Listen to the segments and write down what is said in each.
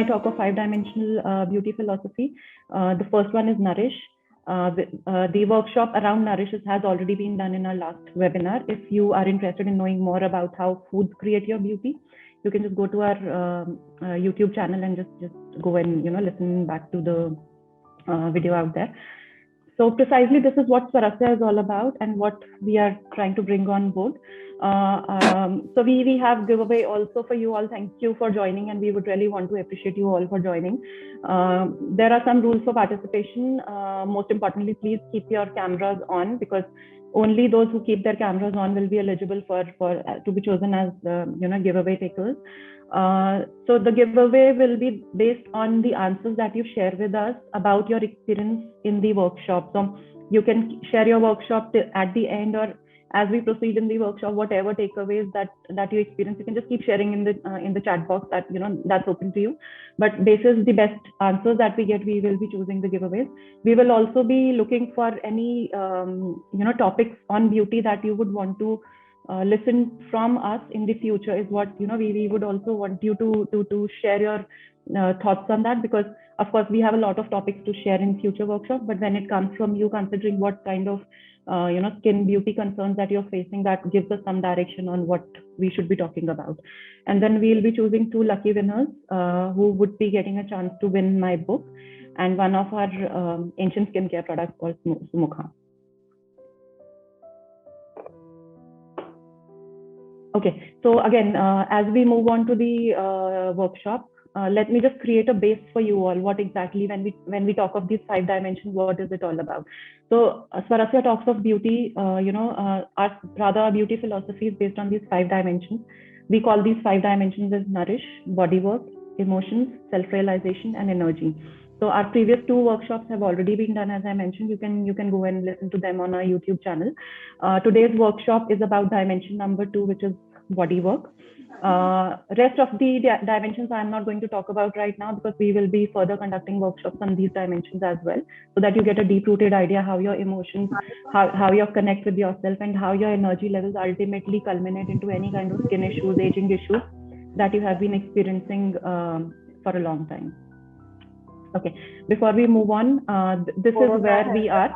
talk of five-dimensional beauty philosophy. The first one is Nourish. The workshop around Nourish has already been done in our last webinar. If you are interested in knowing more about how foods create your beauty, you can just go to our YouTube channel and just go and listen back to the video out there. So precisely this is what Swarasya is all about and what we are trying to bring on board. So we have giveaway also for you all. Thank you for joining, and we would really want to appreciate you all for joining. There are some rules for participation. Most importantly, please keep your cameras on, because only those who keep their cameras on will be eligible for to be chosen as giveaway takers. So the giveaway will be based on the answers that you share with us about your experience in the workshop. So you can share your workshop at the end, or as we proceed in the workshop, whatever takeaways that you experience, you can just keep sharing in the chat box that that's open to you. But this is the best answers that we get, we will be choosing the giveaways. We will also be looking for any topics on beauty that you would want to listen from us in the future, is what we would also want you to share your thoughts on that, because of course we have a lot of topics to share in future workshops, but when it comes from you, considering what kind of skin beauty concerns that you're facing, that gives us some direction on what we should be talking about. And then we'll be choosing 2 lucky winners who would be getting a chance to win my book and one of our ancient skincare products called Sumukha. Okay, so again, as we move on to the workshop, let me just create a base for you all. What exactly, when we talk of these 5 dimensions, what is it all about? So Swarasya talks of beauty, our beauty philosophy is based on these 5 dimensions. We call these 5 dimensions as Nourish, body work, emotions, self-realization, and energy. So our previous 2 workshops have already been done, as I mentioned. You can go and listen to them on our YouTube channel. Today's workshop is about dimension number 2, which is body work. Rest of the dimensions I'm not going to talk about right now, because we will be further conducting workshops on these dimensions as well, so that you get a deep-rooted idea how your emotions, how you connect with yourself, and how your energy levels ultimately culminate into any kind of skin issues, aging issues that you have been experiencing for a long time. Okay, before we move on, this is where we are.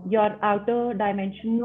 Your outer dimensions,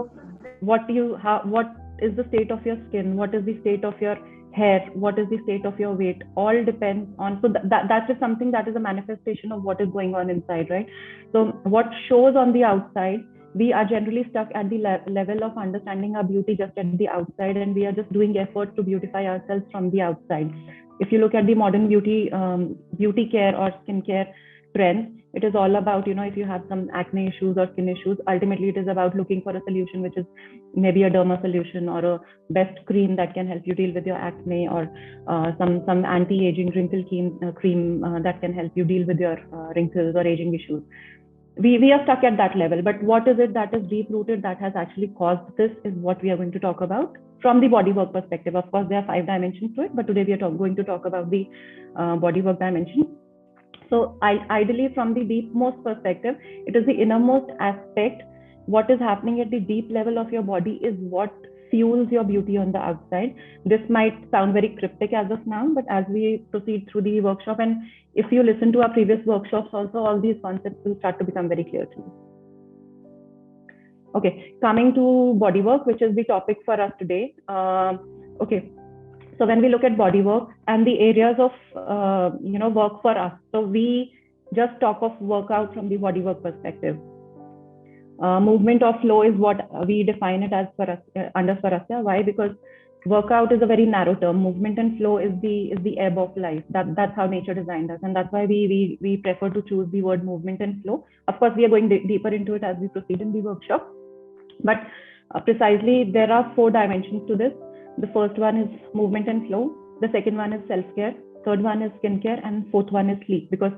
what is the state of your skin, what is the state of your hair, what is the state of your weight, all depends on, so that is something that is a manifestation of what is going on inside, right? So what shows on the outside, we are generally stuck at the level of understanding our beauty just at the outside, and we are just doing efforts to beautify ourselves from the outside. If you look at the modern beauty care or skincare trends, it is all about, if you have some acne issues or skin issues, ultimately it is about looking for a solution, which is maybe a derma solution or a best cream that can help you deal with your acne, or some anti-aging wrinkle cream that can help you deal with your wrinkles or aging issues. We are stuck at that level, but what is it that is deep rooted that has actually caused this is what we are going to talk about from the body work perspective. Of course, there are 5 dimensions to it, but today we are going to talk about the body work dimension. So ideally, from the deepmost perspective, it is the innermost aspect. What is happening at the deep level of your body is what fuels your beauty on the outside. This might sound very cryptic as of now, but as we proceed through the workshop, and if you listen to our previous workshops also, all these concepts will start to become very clear to you. Okay, coming to body work, which is the topic for us today. Okay. So when we look at body work and the areas of work for us, so we just talk of workout from the body work perspective. Movement or flow is what we define it as under Swarasya. Why? Because workout is a very narrow term. Movement and flow is the ebb of life. That's how nature designed us, and that's why we prefer to choose the word movement and flow. Of course, we are going deeper into it as we proceed in the workshop. But precisely, there are 4 dimensions to this. The first one is movement and flow. The second one is self-care. Third one is skincare, and fourth one is sleep, because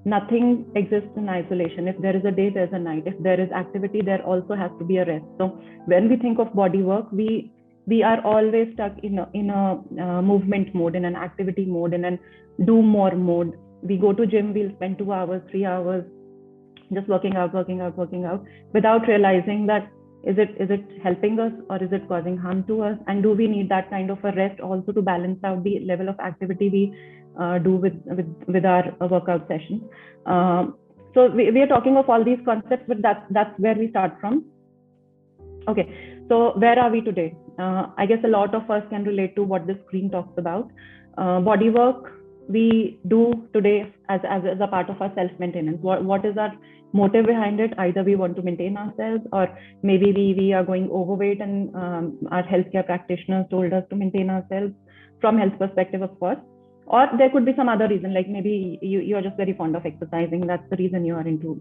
nothing exists in isolation. If there is a day, there's a night. If there is activity, there also has to be a rest. So when we think of body work, we are always stuck in a movement mode, in an activity mode, in an do more mode. We go to gym, we'll spend 2 hours, 3 hours just working out, without realizing that is it helping us or is it causing harm to us, and do we need that kind of a rest also to balance out the level of activity do with our workout sessions. So we are talking of all these concepts, but that's where we start from. Okay, so where are we today? I guess a lot of us can relate to what this screen talks about. Body work we do today as a part of our self-maintenance. What is our motive behind it? Either we want to maintain ourselves, or maybe we are going overweight and our healthcare practitioners told us to maintain ourselves from health perspective, of course. Or there could be some other reason, like maybe you are just very fond of exercising. That's the reason you are into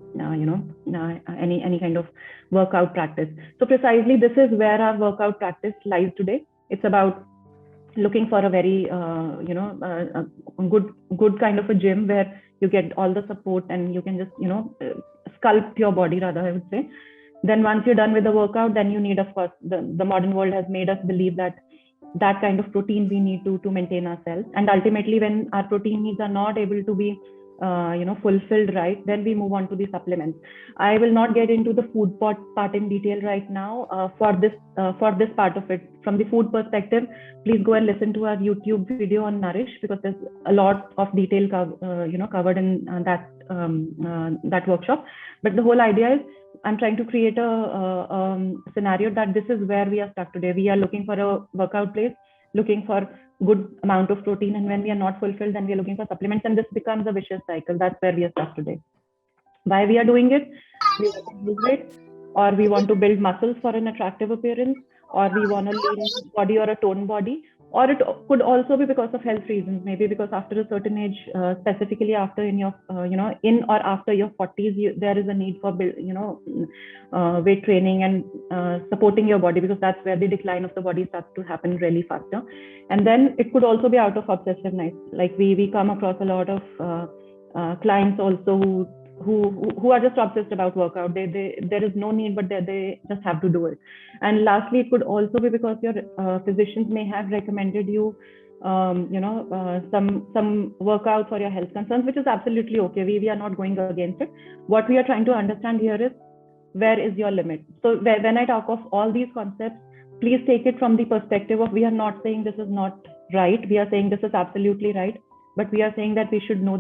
any kind of workout practice. So precisely this is where our workout practice lies today. It's about looking for a very good kind of a gym where you get all the support and you can just sculpt your body, rather, I would say. Then once you're done with the workout, then you need, of course, the modern world has made us believe that kind of protein we need to maintain ourselves. And ultimately, when our protein needs are not able to be fulfilled right, then we move on to the supplements. I will not get into the food part in detail right now. For this part of it, from the food perspective, please go and listen to our YouTube video on Nourish, because there's a lot of detail covered in that workshop. But the whole idea is, I'm trying to create a scenario that this is where we are stuck today. We are looking for a workout place, looking for good amount of protein, and when we are not fulfilled, then we are looking for supplements, and this becomes a vicious cycle. That's where we are stuck today. Why we are doing it? We want to lose weight, or we want to build muscles for an attractive appearance, or we want a lean body or a toned body, or it could also be because of health reasons. Maybe because after a certain age, specifically after in your in or after your 40s, there is a need for weight training and supporting your body, because that's where the decline of the body starts to happen really faster. And then it could also be out of obsessiveness. Like we come across a lot of clients also who are just obsessed about workout. There is no need, but they just have to do it. And lastly, it could also be because your physicians may have recommended you some workout for your health concerns, which is absolutely okay. We are not going against it. What we are trying to understand here is, where is your limit? So when I talk of all these concepts, please take it from the perspective of, we are not saying this is not right. We are saying this is absolutely right. But we are saying that we should know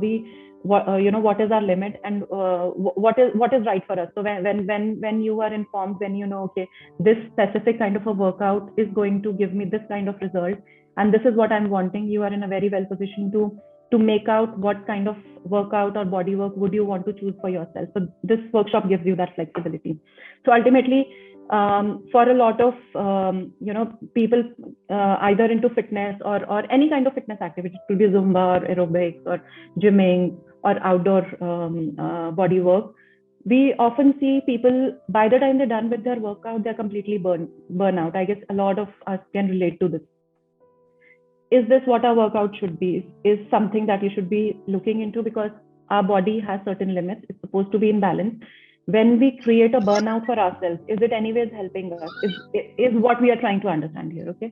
what is our limit, and what is right for us. So when you are informed, when you know, okay, this specific kind of a workout is going to give me this kind of result, and this is what I'm wanting, you are in a very well position to make out what kind of workout or body work would you want to choose for yourself. So this workshop gives you that flexibility. So ultimately, for a lot of people either into fitness or any kind of fitness activity, it could be Zumba or aerobics or gymming or outdoor body work, we often see people, by the time they're done with their workout, they're completely burn out. I guess a lot of us can relate to this. Is this what our workout should be? Is something that you should be looking into, because our body has certain limits. It's supposed to be in balance. When we create a burnout for ourselves, is it anyways helping us? Is what we are trying to understand here, okay?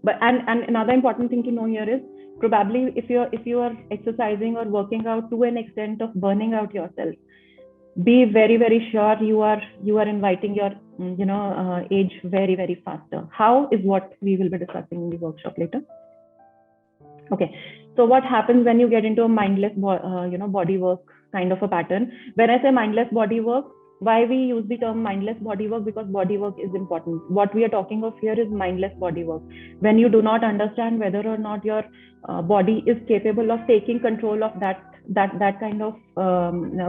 But and another important thing to know here is, probably if you are exercising or working out to an extent of burning out yourself, be very, very sure you are inviting your age very, very faster. How is what we will be discussing in the workshop later. Okay, so what happens when you get into a mindless body work kind of a pattern? When I say mindless body work, why we use the term mindless body work? Because body work is important. What we are talking of here is mindless body work. When you do not understand whether or not your body is capable of taking control of that kind of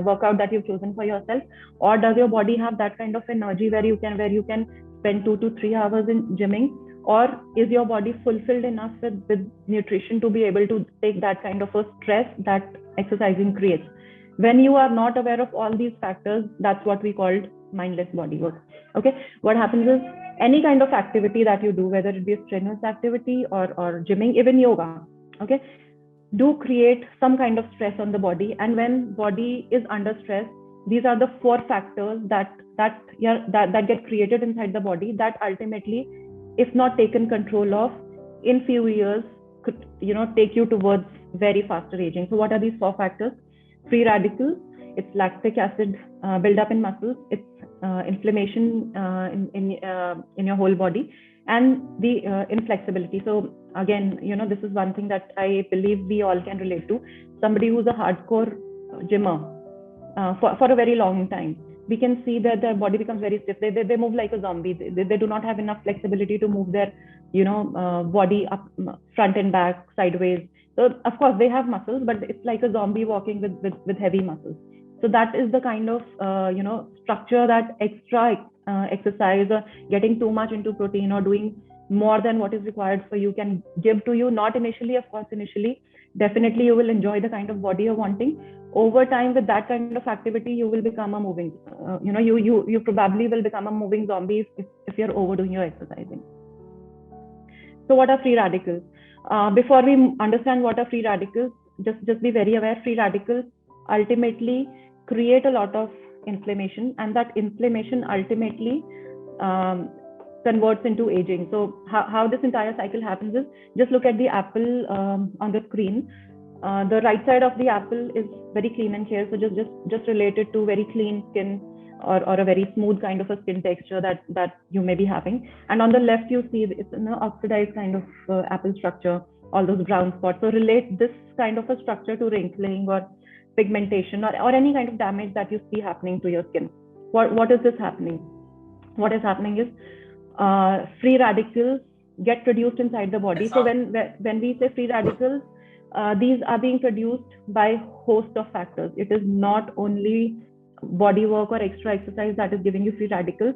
workout that you've chosen for yourself, or does your body have that kind of energy where you can spend 2 to 3 hours in gymming, or is your body fulfilled enough with nutrition to be able to take that kind of a stress that exercising creates? When you are not aware of all these factors, that's what we called mindless body work. Okay, what happens is, any kind of activity that you do, whether it be a strenuous activity or gymming, even yoga, okay, do create some kind of stress on the body. And when body is under stress, these are the 4 factors that get created inside the body, that ultimately, if not taken control of, in few years could take you towards very faster aging. So what are these 4 factors? Free radicals, it's lactic acid buildup in muscles, it's inflammation in your whole body, and the inflexibility. So again, this is one thing that I believe we all can relate to. Somebody who's a hardcore gymmer for a very long time, we can see that their body becomes very stiff. They move like a zombie. They do not have enough flexibility to move their body up, front and back, sideways. So of course they have muscles, but it's like a zombie walking with heavy muscles. So that is the kind of structure that extra exercise or getting too much into protein or doing more than what is required for you can give to you. Not initially, of course. Initially, definitely you will enjoy the kind of body you're wanting. Over time, with that kind of activity, you will become a moving you probably will become a moving zombie if you're overdoing your exercising. So what are free radicals? Before we understand what are free radicals, just be very aware, free radicals ultimately create a lot of inflammation, and that inflammation ultimately converts into aging. So how this entire cycle happens is, just look at the apple on the screen. The right side of the apple is very clean and clear, so just related to very clean skin or a very smooth kind of a skin texture that you may be having. And on the left, you see it's an oxidized kind of apple structure, all those brown spots. So relate this kind of a structure to wrinkling or pigmentation or any kind of damage that you see happening to your skin. What is this happening? What is happening is free radicals get produced inside the body. So when we say free radicals, these are being produced by host of factors. It is not only body work or extra exercise that is giving you free radicals.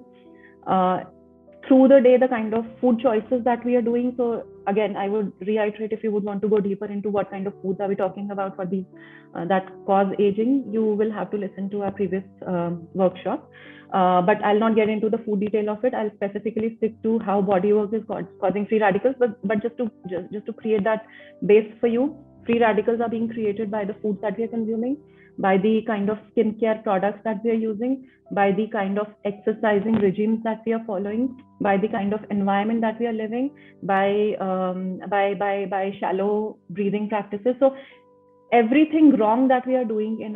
Through the day, the kind of food choices that we are doing. So again, I would reiterate, if you would want to go deeper into what kind of foods are we talking about for these that cause aging, you will have to listen to our previous workshop. But I'll not get into the food detail of it. I'll specifically stick to how body work is causing free radicals. But just to create that base for you, free radicals are being created by the foods that we are consuming, by the kind of skincare products that we are using, by the kind of exercising regimes that we are following, by the kind of environment that we are living, by shallow breathing practices. So everything wrong that we are doing in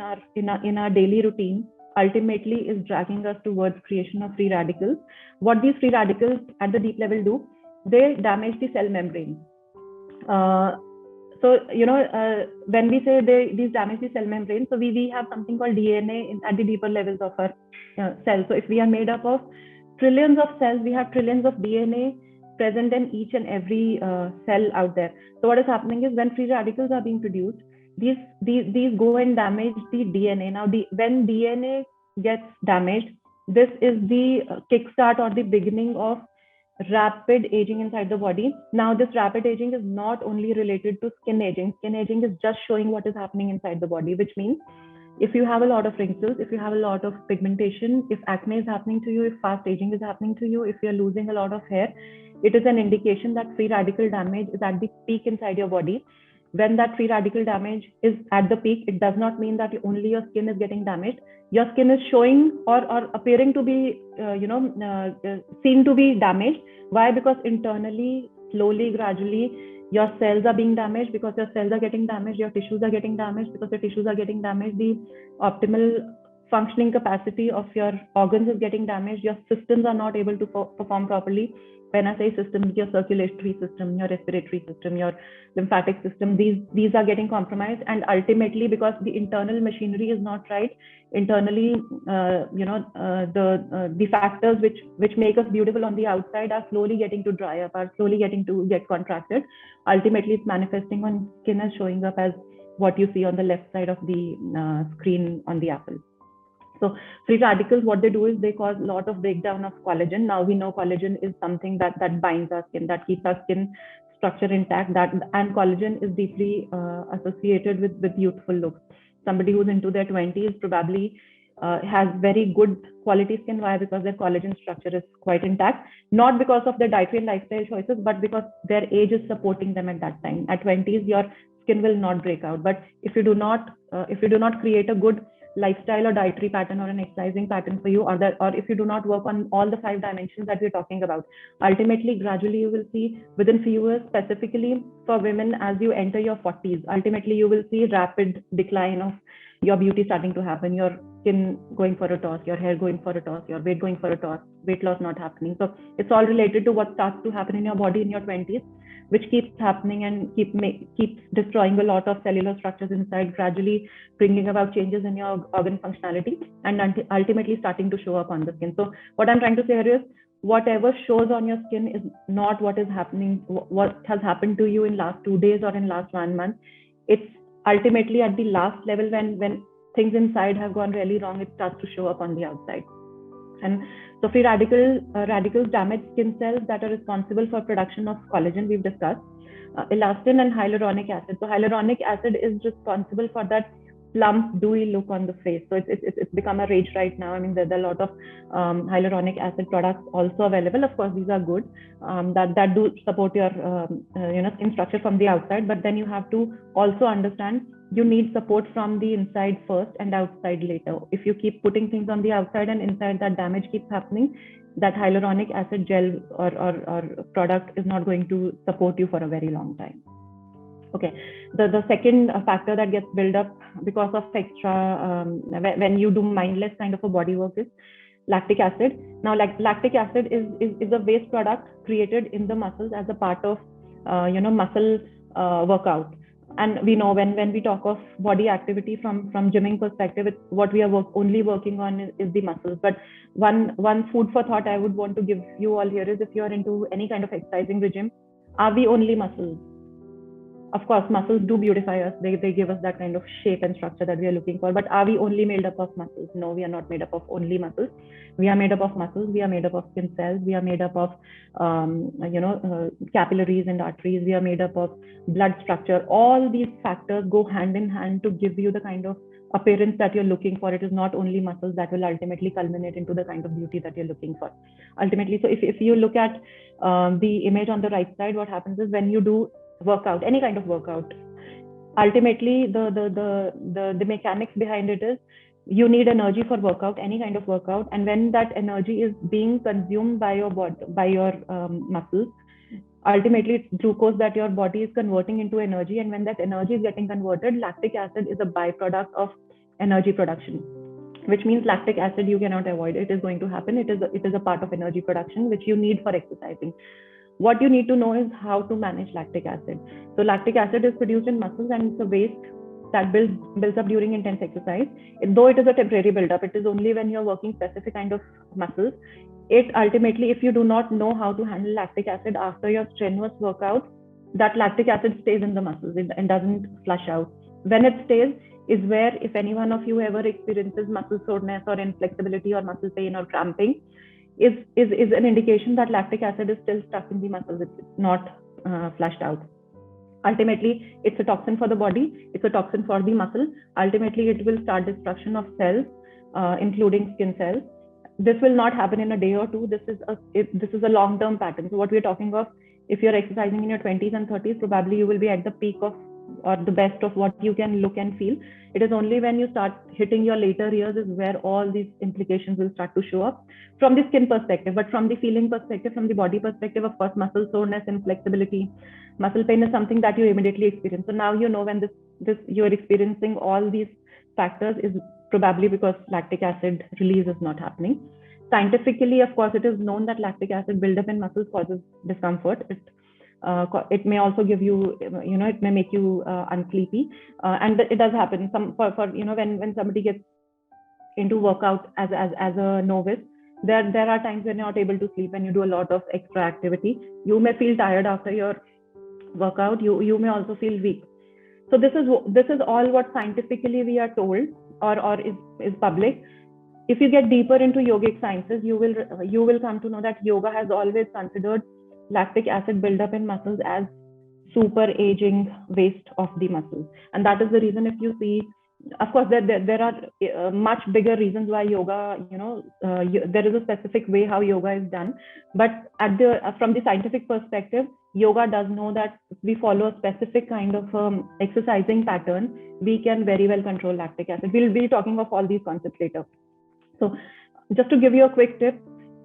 our daily routine ultimately is dragging us towards creation of free radicals. What these free radicals at the deep level do, they damage the cell membrane. So when we say these damage the cell membrane, so we have something called DNA at the deeper levels of our cells. So if we are made up of trillions of cells, we have trillions of DNA present in each and every cell out there. So what is happening is, when free radicals are being produced, these go and damage the DNA. Now, when DNA gets damaged, this is the kickstart or the beginning of rapid aging inside the body. Now, this rapid aging is not only related to skin aging. Skin aging is just showing what is happening inside the body, which means if you have a lot of wrinkles, if you have a lot of pigmentation, if acne is happening to you, if fast aging is happening to you, if you're losing a lot of hair, it is an indication that free radical damage is at the peak inside your body. When that free radical damage is at the peak, it does not mean that only your skin is getting damaged. Your skin is showing or appearing to be, seen to be damaged. Why? Because internally, slowly, gradually, your cells are being damaged. Because your cells are getting damaged, your tissues are getting damaged. Because your tissues are getting damaged, the optimal functioning capacity of your organs is getting damaged. Your systems are not able to perform properly. When I say systems, your circulatory system, your respiratory system, your lymphatic system, these are getting compromised. And ultimately, because the internal machinery is not right, internally, the factors which make us beautiful on the outside are slowly getting to dry up, are slowly getting to get contracted. Ultimately, it's manifesting on skin as showing up as what you see on the left side of the screen on the apple. So free radicals, what they do is they cause a lot of breakdown of collagen. Now we know collagen is something that binds our skin, that keeps our skin structure intact, and collagen is deeply associated with youthful looks. Somebody who's into their 20s probably has very good quality skin. Why? Because their collagen structure is quite intact, not because of their dietary and lifestyle choices, but because their age is supporting them at that time. At 20s, your skin will not break out. But if you do not create a good lifestyle or dietary pattern or an exercising pattern for you, or if you do not work on all the 5 dimensions that we're talking about, ultimately, gradually, you will see within few years, specifically for women, as you enter your 40s, ultimately you will see rapid decline of your beauty starting to happen, your skin going for a toss, your hair going for a toss, your weight going for a toss, weight loss not happening. So it's all related to what starts to happen in your body in your 20s, which keeps happening and keeps destroying a lot of cellular structures inside, gradually bringing about changes in your organ functionality, and ultimately starting to show up on the skin. So what I'm trying to say here is, whatever shows on your skin is not what is happening, what has happened to you in last 2 days or in last 1 month. It's ultimately at the last level, when things inside have gone really wrong, it starts to show up on the outside. And so free radicals damage skin cells that are responsible for production of collagen, we've discussed, elastin and hyaluronic acid. So hyaluronic acid is responsible for that plump, dewy look on the face. So it's become a rage right now. I mean, there are a lot of hyaluronic acid products also available. Of course, these are good, that do support your skin structure from the outside. But then you have to also understand, you need support from the inside first and outside later. If you keep putting things on the outside and inside that damage keeps happening, that hyaluronic acid gel or product is not going to support you for a very long time. Okay, the second factor that gets built up because of extra when you do mindless kind of a body work is lactic acid. Now, lactic acid is a waste product created in the muscles as a part of muscle workout. And we know when we talk of body activity from gymming perspective, it's what we are only working on is the muscles. But one food for thought I would want to give you all here is, if you are into any kind of exercising regime, are we only muscles? Of course, muscles do beautify us. They give us that kind of shape and structure that we are looking for. But are we only made up of muscles? No, we are not made up of only muscles. We are made up of muscles. We are made up of skin cells. We are made up of capillaries and arteries. We are made up of blood structure. All these factors go hand in hand to give you the kind of appearance that you're looking for. It is not only muscles that will ultimately culminate into the kind of beauty that you're looking for. Ultimately, so if you look at the image on the right side, what happens is, when you do workout, any kind of workout, ultimately the mechanics behind it is, you need energy for workout, any kind of workout, and when that energy is being consumed by your body, by your muscles, ultimately it's glucose that your body is converting into energy. And when that energy is getting converted, lactic acid is a byproduct of energy production, which means lactic acid you cannot avoid. It is going to happen. It is a part of energy production which you need for exercising. What you need to know is how to manage lactic acid. So lactic acid is produced in muscles, and it's a waste that builds up during intense exercise. Though it is a temporary buildup, it is only when you're working specific kind of muscles. It ultimately, if you do not know how to handle lactic acid after your strenuous workout, that lactic acid stays in the muscles and doesn't flush out. When it stays is where, if any one of you ever experiences muscle soreness or inflexibility or muscle pain or cramping, is an indication that lactic acid is still stuck in the muscles. It's not flushed out. Ultimately, it's a toxin for the body. It's a toxin for the muscle. Ultimately, it will start destruction of cells, including skin cells. This will not happen in a day or two. This is a long-term pattern. So what we're talking of, if you're exercising in your 20s and 30s, probably you will be at the peak of, or the best of what you can look and feel. It is only when you start hitting your later years is where all these implications will start to show up from the skin perspective. But from the feeling perspective, from the body perspective, of course, muscle soreness, inflexibility, muscle pain is something that you immediately experience. So now you know when this you're experiencing all these factors is probably because lactic acid release is not happening. Scientifically, of course, it is known that lactic acid buildup in muscles causes discomfort. It may also give you, it may make you unsleepy, and it does happen. When somebody gets into workout as a novice, there are times when you're not able to sleep when you do a lot of extra activity. You may feel tired after your workout. You may also feel weak. So this is all what scientifically we are told or is public. If you get deeper into yogic sciences, you will come to know that yoga has always considered lactic acid buildup in muscles as super aging waste of the muscles. And that is the reason, if you see, of course, there are much bigger reasons why yoga, there is a specific way how yoga is done. But from the scientific perspective, yoga does know that if we follow a specific kind of exercising pattern, we can very well control lactic acid. We'll be talking of all these concepts later. So just to give you a quick tip,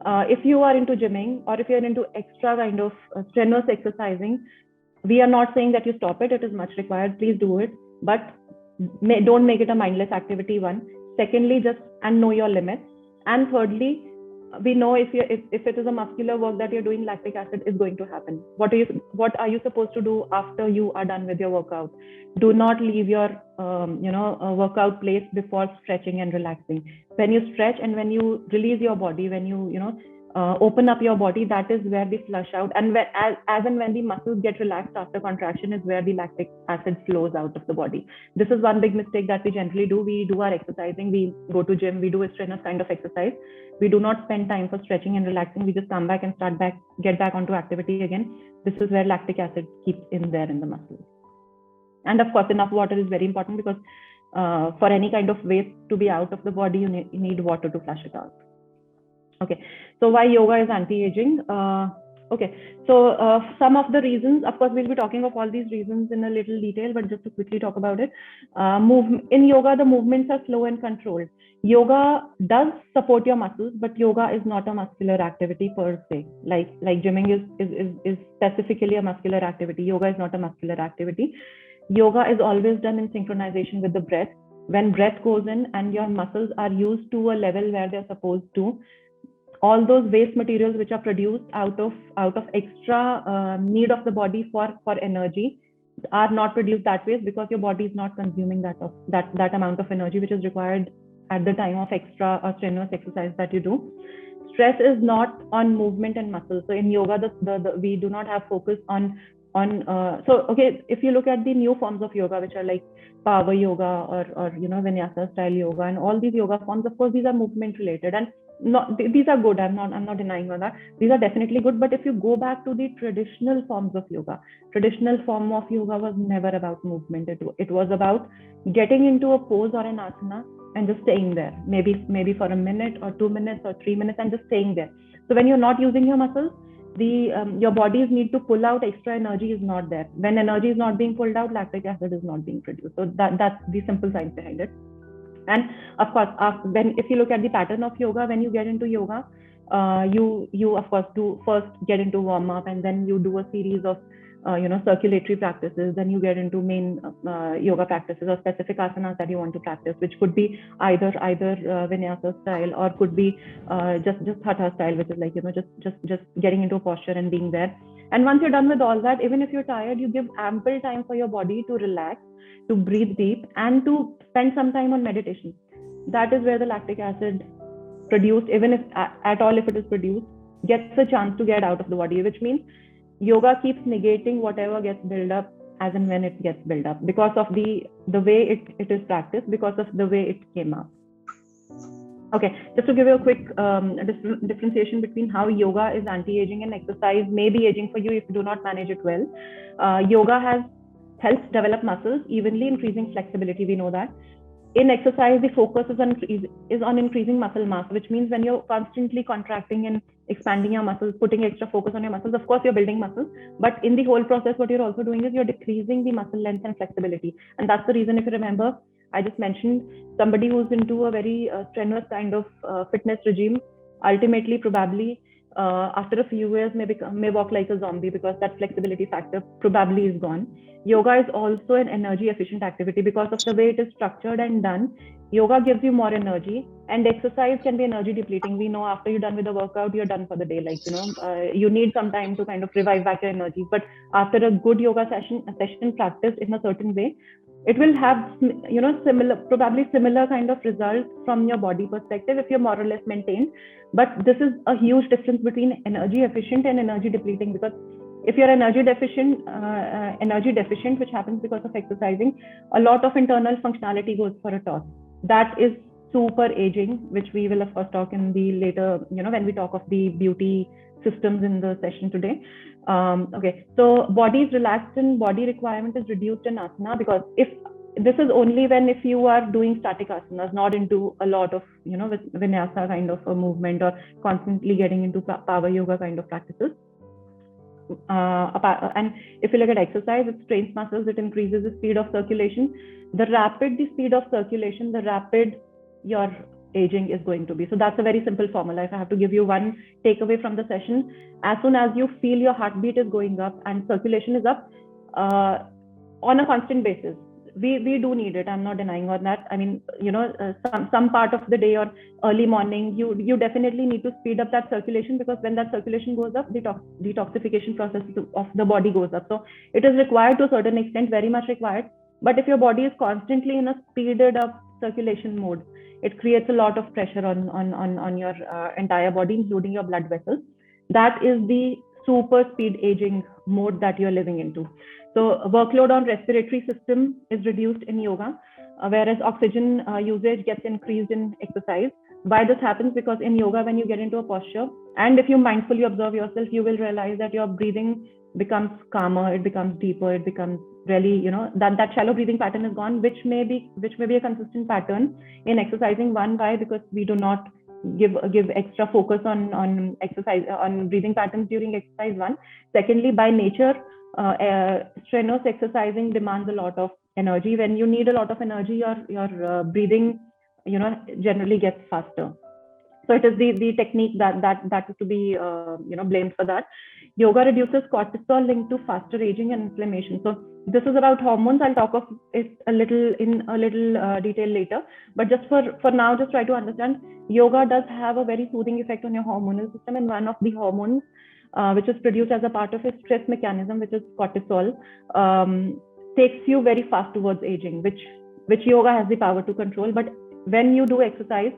if you are into gymming or if you're into extra kind of strenuous exercising, we are not saying that you stop it. It is much required. Please do it. But don't make it a mindless activity. One. Secondly, just and know your limits. And thirdly, we know if it is a muscular work that you're doing, lactic acid is going to happen. What are you supposed to do after you are done with your workout? Do not leave your workout place before stretching and relaxing. When you stretch and when you release your body, when you open up your body, that is where the flush out, and as and when the muscles get relaxed after contraction is where the lactic acid flows out of the body. This is one big mistake that we generally do. We do our exercising, we go to gym, we do a strenuous kind of exercise. We do not spend time for stretching and relaxing. We just come back and get back onto activity again. This is where lactic acid keeps in there in the muscles. And of course, enough water is very important, because for any kind of waste to be out of the body, you need water to flush it out. Okay, so why yoga is anti-aging? Okay, so some of the reasons, of course, we'll be talking of all these reasons in a little detail, but just to quickly talk about it. In yoga, the movements are slow and controlled. Yoga does support your muscles, but yoga is not a muscular activity per se. Like gymming is specifically a muscular activity. Yoga is not a muscular activity. Yoga is always done in synchronization with the breath. When breath goes in and your muscles are used to a level where they're supposed to, all those waste materials which are produced out of extra need of the body for energy are not produced that way, because your body is not consuming that amount of energy which is required at the time of extra or strenuous exercise that you do. Stress is not on movement and muscle. So in yoga, we do not have focus on if you look at the new forms of yoga, which are like power yoga or vinyasa style yoga, and all these yoga forms, of course, these are movement related, and these are good. I'm not denying on that. These are definitely good. But if you go back to the traditional forms of yoga, traditional form of yoga was never about movement. It was about getting into a pose or an asana and just staying there, maybe for a minute or 2 minutes or 3 minutes, and just staying there. So when you're not using your muscles, your body's need to pull out extra energy is not there. When energy is not being pulled out, lactic acid is not being produced. So that's the simple science behind it. And of course, if you look at the pattern of yoga, when you get into yoga, you of course do first get into warm up, and then you do a series of circulatory practices. Then you get into main yoga practices or specific asanas that you want to practice, which could be either vinyasa style, or could be just hatha style, which is like just getting into a posture and being there. And once you're done with all that, even if you're tired, you give ample time for your body to relax, to breathe deep, and to spend some time on meditation. That is where the lactic acid produced, even if at all if it is produced, gets a chance to get out of the body, which means yoga keeps negating whatever gets built up as and when it gets built up, because of the way it is practiced, because of the way it came up. Okay, just to give you a quick differentiation between how yoga is anti-aging and exercise may be aging for you if you do not manage it well. Yoga helps develop muscles, evenly increasing flexibility. We know that. In exercise, the focus is on increasing muscle mass, which means when you're constantly contracting and expanding your muscles, putting extra focus on your muscles, of course, you're building muscles. But in the whole process, what you're also doing is you're decreasing the muscle length and flexibility. And that's the reason, if you remember, I just mentioned somebody who's into a very strenuous kind of fitness regime, ultimately, probably, after a few years may walk like a zombie, because that flexibility factor probably is gone. Yoga is also an energy efficient activity because of the way it is structured and done. Yoga gives you more energy, and exercise can be energy depleting. We know after you're done with the workout, you're done for the day. You need some time to kind of revive back your energy. But after a good yoga session practiced in a certain way, it will have probably similar kind of results from your body perspective if you're more or less maintained. But this is a huge difference between energy efficient and energy depleting, because if you're energy deficient, which happens because of exercising, a lot of internal functionality goes for a toss. That is super aging, which we will of course talk in the later, when we talk of the beauty systems in the session today. Okay, so body is relaxed and body requirement is reduced in asana, because if this is only if you are doing static asanas, not into a lot of with vinyasa kind of a movement, or constantly getting into power yoga kind of practices. And if you look at exercise, it strains muscles, it increases the speed of circulation. The rapid the speed of circulation, the rapid your aging is going to be. So that's a very simple formula. If I have to give you one takeaway from the session, as soon as you feel your heartbeat is going up and circulation is up on a constant basis, we do need it. I'm not denying on that. I mean, some part of the day or early morning, you definitely need to speed up that circulation, because when that circulation goes up, the detoxification process of the body goes up. So it is required to a certain extent, very much required. But if your body is constantly in a speeded up circulation mode, it creates a lot of pressure on your entire body, including your blood vessels. That is the super speed aging mode that you're living into. So workload on respiratory system is reduced in yoga, whereas oxygen usage gets increased in exercise. Why this happens? Because in yoga, when you get into a posture, and if you mindfully observe yourself, you will realize that your breathing becomes calmer, it becomes deeper, it becomes really, that shallow breathing pattern is gone, which may be a consistent pattern in exercising. One, why? Because we do not give extra focus on exercise, on breathing patterns during exercise. One. Secondly, by nature, strenuous exercising demands a lot of energy. When you need a lot of energy, your breathing, generally gets faster. So it is the technique that is to be blamed for that. Yoga reduces cortisol linked to faster aging and inflammation. So this is about hormones. I'll talk of it in a little detail later. But just for now, just try to understand, yoga does have a very soothing effect on your hormonal system, and one of the hormones which is produced as a part of a stress mechanism, which is cortisol, takes you very fast towards aging, which yoga has the power to control. But when you do exercise,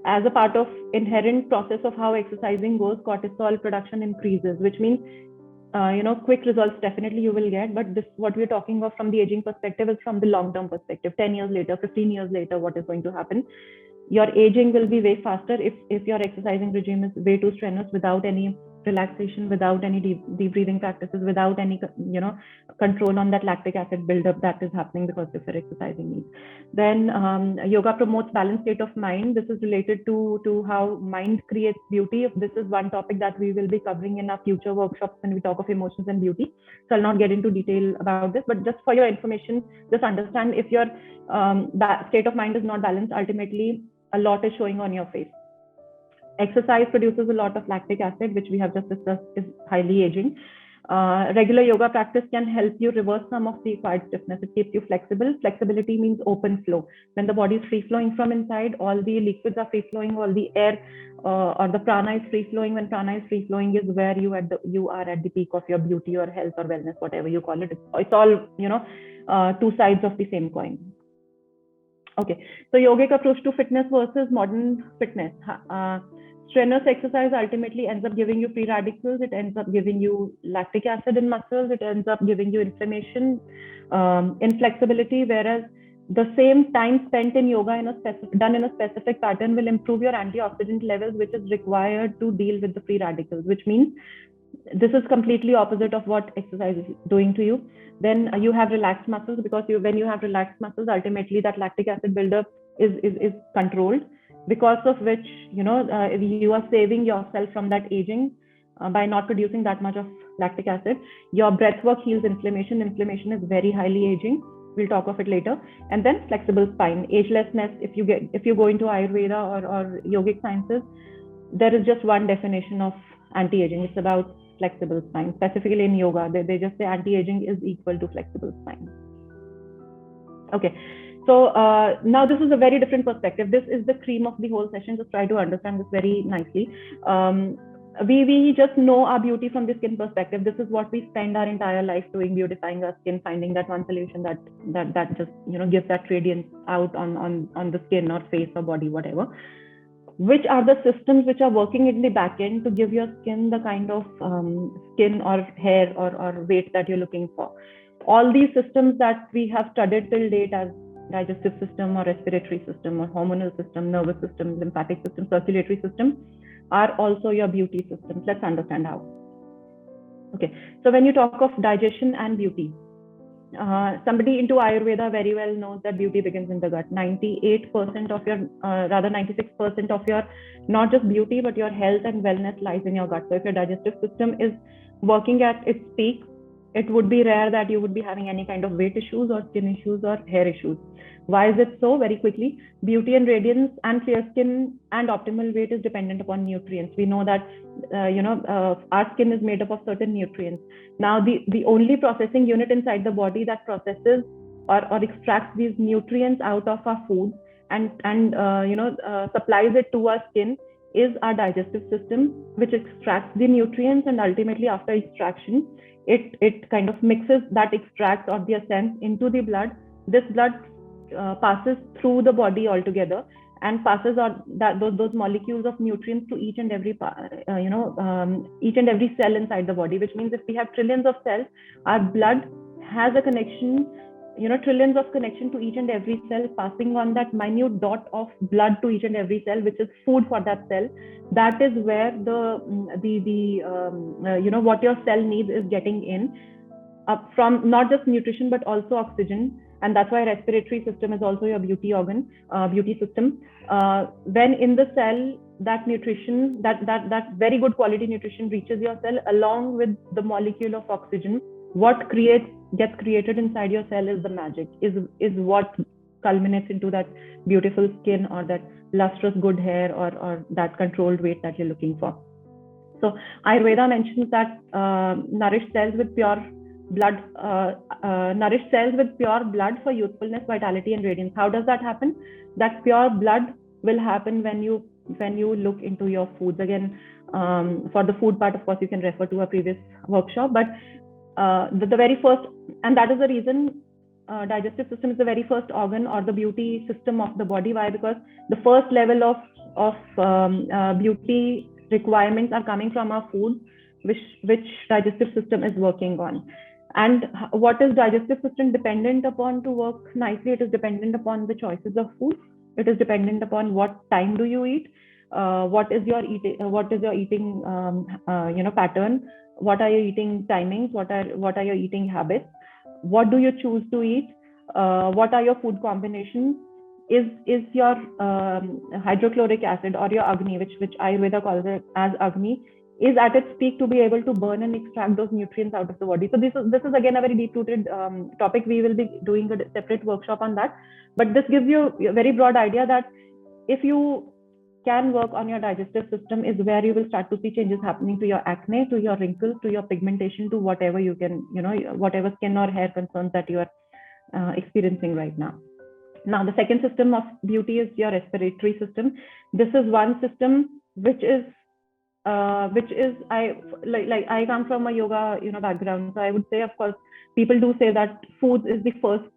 as a part of inherent process of how exercising goes, cortisol production increases, which means quick results definitely you will get, but this, what we're talking of from the aging perspective, is from the long-term perspective. 10 years later, 15 years later, what is going to happen? Your aging will be way faster if your exercising regime is way too strenuous, without any relaxation, without any deep breathing practices, without any control on that lactic acid buildup that is happening because of your exercising needs. Then yoga promotes balanced state of mind. This is related to how mind creates beauty. This is one topic that we will be covering in our future workshops when we talk of emotions and beauty. So I'll not get into detail about this, but just for your information, just understand, if your state of mind is not balanced, ultimately a lot is showing on your face. Exercise produces a lot of lactic acid, which we have just discussed is highly aging. Regular yoga practice can help you reverse some of the acquired stiffness. It keeps you flexible. Flexibility means open flow. When the body is free flowing from inside, all the liquids are free flowing, all the air or the prana is free flowing. When prana is free flowing is where you are at the peak of your beauty or health or wellness, whatever you call it. It's all two sides of the same coin. Okay, so yogic approach to fitness versus modern fitness. Strenuous exercise ultimately ends up giving you free radicals. It ends up giving you lactic acid in muscles. It ends up giving you inflammation, inflexibility. Whereas the same time spent in yoga done in a specific pattern will improve your antioxidant levels, which is required to deal with the free radicals. Which means this is completely opposite of what exercise is doing to you. Then you have relaxed muscles, because when you have relaxed muscles, ultimately that lactic acid buildup is controlled, because of which you are saving yourself from that aging by not producing that much of lactic acid. Your breath work heals inflammation. Inflammation is very highly aging. We'll talk of it later. And then flexible spine, agelessness. If you go into Ayurveda or yogic sciences, there is just one definition of anti-aging. It's about flexible spine. Specifically in yoga, they just say anti-aging is equal to flexible spine. Okay. So now this is a very different perspective. This is the cream of the whole session. Just try to understand this very nicely. We just know our beauty from the skin perspective. This is what we spend our entire life doing, beautifying our skin, finding that one solution that just gives that radiance out on the skin or face or body, whatever. Which are the systems which are working in the back end to give your skin the kind of skin or hair or weight that you're looking for? All these systems that we have studied till date, as digestive system or respiratory system or hormonal system, nervous system, lymphatic system, circulatory system, are also your beauty systems. Let's understand how. Okay, so when you talk of digestion and beauty, somebody into Ayurveda very well knows that beauty begins in the gut. 98% of your, rather 96% of your, not just beauty, but your health and wellness lies in your gut. So if your digestive system is working at its peak, it would be rare that you would be having any kind of weight issues or skin issues or hair issues. Why is it so? Very quickly, beauty and radiance and clear skin and optimal weight is dependent upon nutrients. We know that our skin is made up of certain nutrients. Now, the only processing unit inside the body that processes or extracts these nutrients out of our food and supplies it to our skin is our digestive system, which extracts the nutrients, and ultimately after extraction, it kind of mixes that extract or the essence into the blood. This blood passes through the body altogether and passes on those molecules of nutrients to each and every each and every cell inside the body, which means if we have trillions of cells, our blood has a connection, trillions of connection to each and every cell, passing on that minute dot of blood to each and every cell, which is food for that cell. That is where what your cell needs is getting in, from not just nutrition but also oxygen. And that's why respiratory system is also your beauty organ, beauty system. When in the cell, that nutrition, that very good quality nutrition reaches your cell along with the molecule of oxygen. What gets created inside your cell is the magic, is what culminates into that beautiful skin or that lustrous good hair or that controlled weight that you're looking for. So Ayurveda mentions that nourished cells with pure blood for youthfulness, vitality, and radiance. How does that happen? That pure blood will happen when you look into your foods. Again, for the food part, of course, you can refer to a previous workshop, but the very first, and that is the reason digestive system is the very first organ or the beauty system of the body. Why? Because the first level of beauty requirements are coming from our food, which digestive system is working on. And what is digestive system dependent upon to work nicely? It is dependent upon the choices of food. It is dependent upon what time do you eat, what is your eating pattern, what are your eating timings, what are your eating habits, what do you choose to eat, what are your food combinations, is your hydrochloric acid or your Agni, which Ayurveda calls it as Agni, is at its peak to be able to burn and extract those nutrients out of the body. So this is again a very deep-rooted topic. We will be doing a separate workshop on that. But this gives you a very broad idea that if you can work on your digestive system, is where you will start to see changes happening to your acne, to your wrinkles, to your pigmentation, to whatever you can, whatever skin or hair concerns that you are experiencing right now. Now, the second system of beauty is your respiratory system. This is one system which is I come from a yoga background, so I would say, of course, people do say that food is the first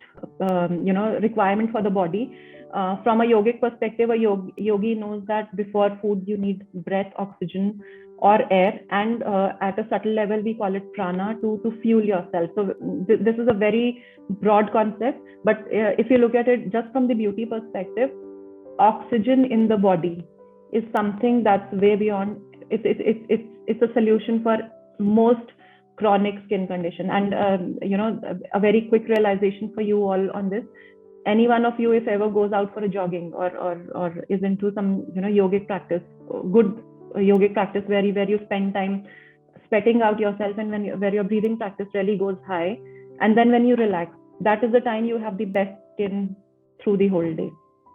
requirement for the body. From a yogic perspective, a yogi knows that before food you need breath, oxygen, or air, and at a subtle level we call it prana to fuel yourself. So this is a very broad concept, but if you look at it just from the beauty perspective, oxygen in the body is something that's way beyond. It's a solution for most chronic skin condition. And a very quick realization for you all on this: any one of you, if ever goes out for a jogging or is into some yogic practice, good yogic practice where you spend time sweating out yourself, and where your breathing practice really goes high, and then when you relax, that is the time you have the best skin through the whole day,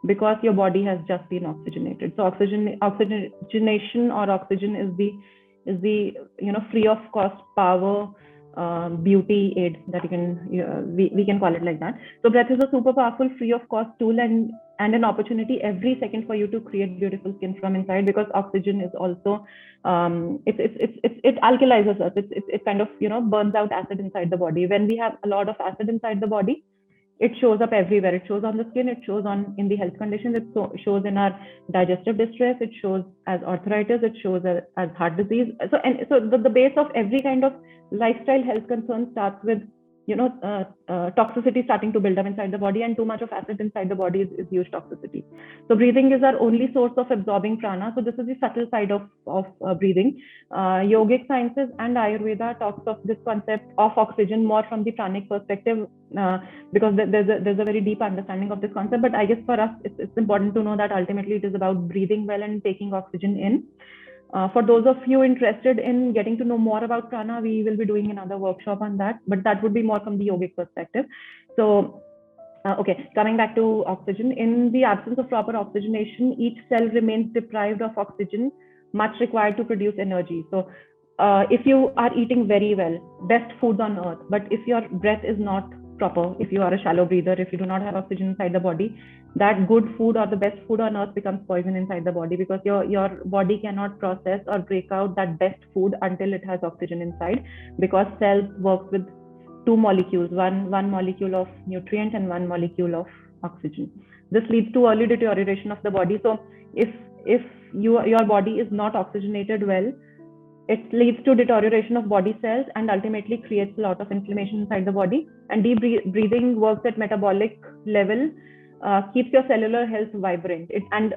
because your body has just been oxygenated. So oxygenation or oxygen is the free of cost power beauty aid that you can we can call it like that. So breath is a super powerful free of cost tool and an opportunity every second for you to create beautiful skin from inside, because oxygen is also it alkalizes us. It kind of burns out acid inside the body. When we have a lot of acid inside the body, it shows up everywhere. It shows on the skin, it shows in the health conditions, it shows in our digestive distress, it shows as arthritis, it shows as heart disease. So the base of every kind of lifestyle health concern starts with toxicity starting to build up inside the body, and too much of acid inside the body is huge toxicity. So breathing is our only source of absorbing prana. So this is the subtle side of breathing. Yogic sciences and Ayurveda talks of this concept of oxygen more from the pranic perspective, because there's a very deep understanding of this concept. But I guess for us, it's important to know that ultimately it is about breathing well and taking oxygen in. For those of you interested in getting to know more about prana, we will be doing another workshop on that, but that would be more from the yogic perspective. So, okay, coming back to oxygen. In the absence of proper oxygenation, each cell remains deprived of oxygen, much required to produce energy. So, if you are eating very well, best foods on earth, but if your breath is not proper, if you are a shallow breather, if you do not have oxygen inside the body, that good food or the best food on earth becomes poison inside the body, because your body cannot process or break out that best food until it has oxygen inside, because cells work with two molecules, one molecule of nutrient and one molecule of oxygen. This leads to early deterioration of the body. So if your body is not oxygenated well, it leads to deterioration of body cells and ultimately creates a lot of inflammation inside the body. And deep breathing works at metabolic level, keeps your cellular health vibrant. And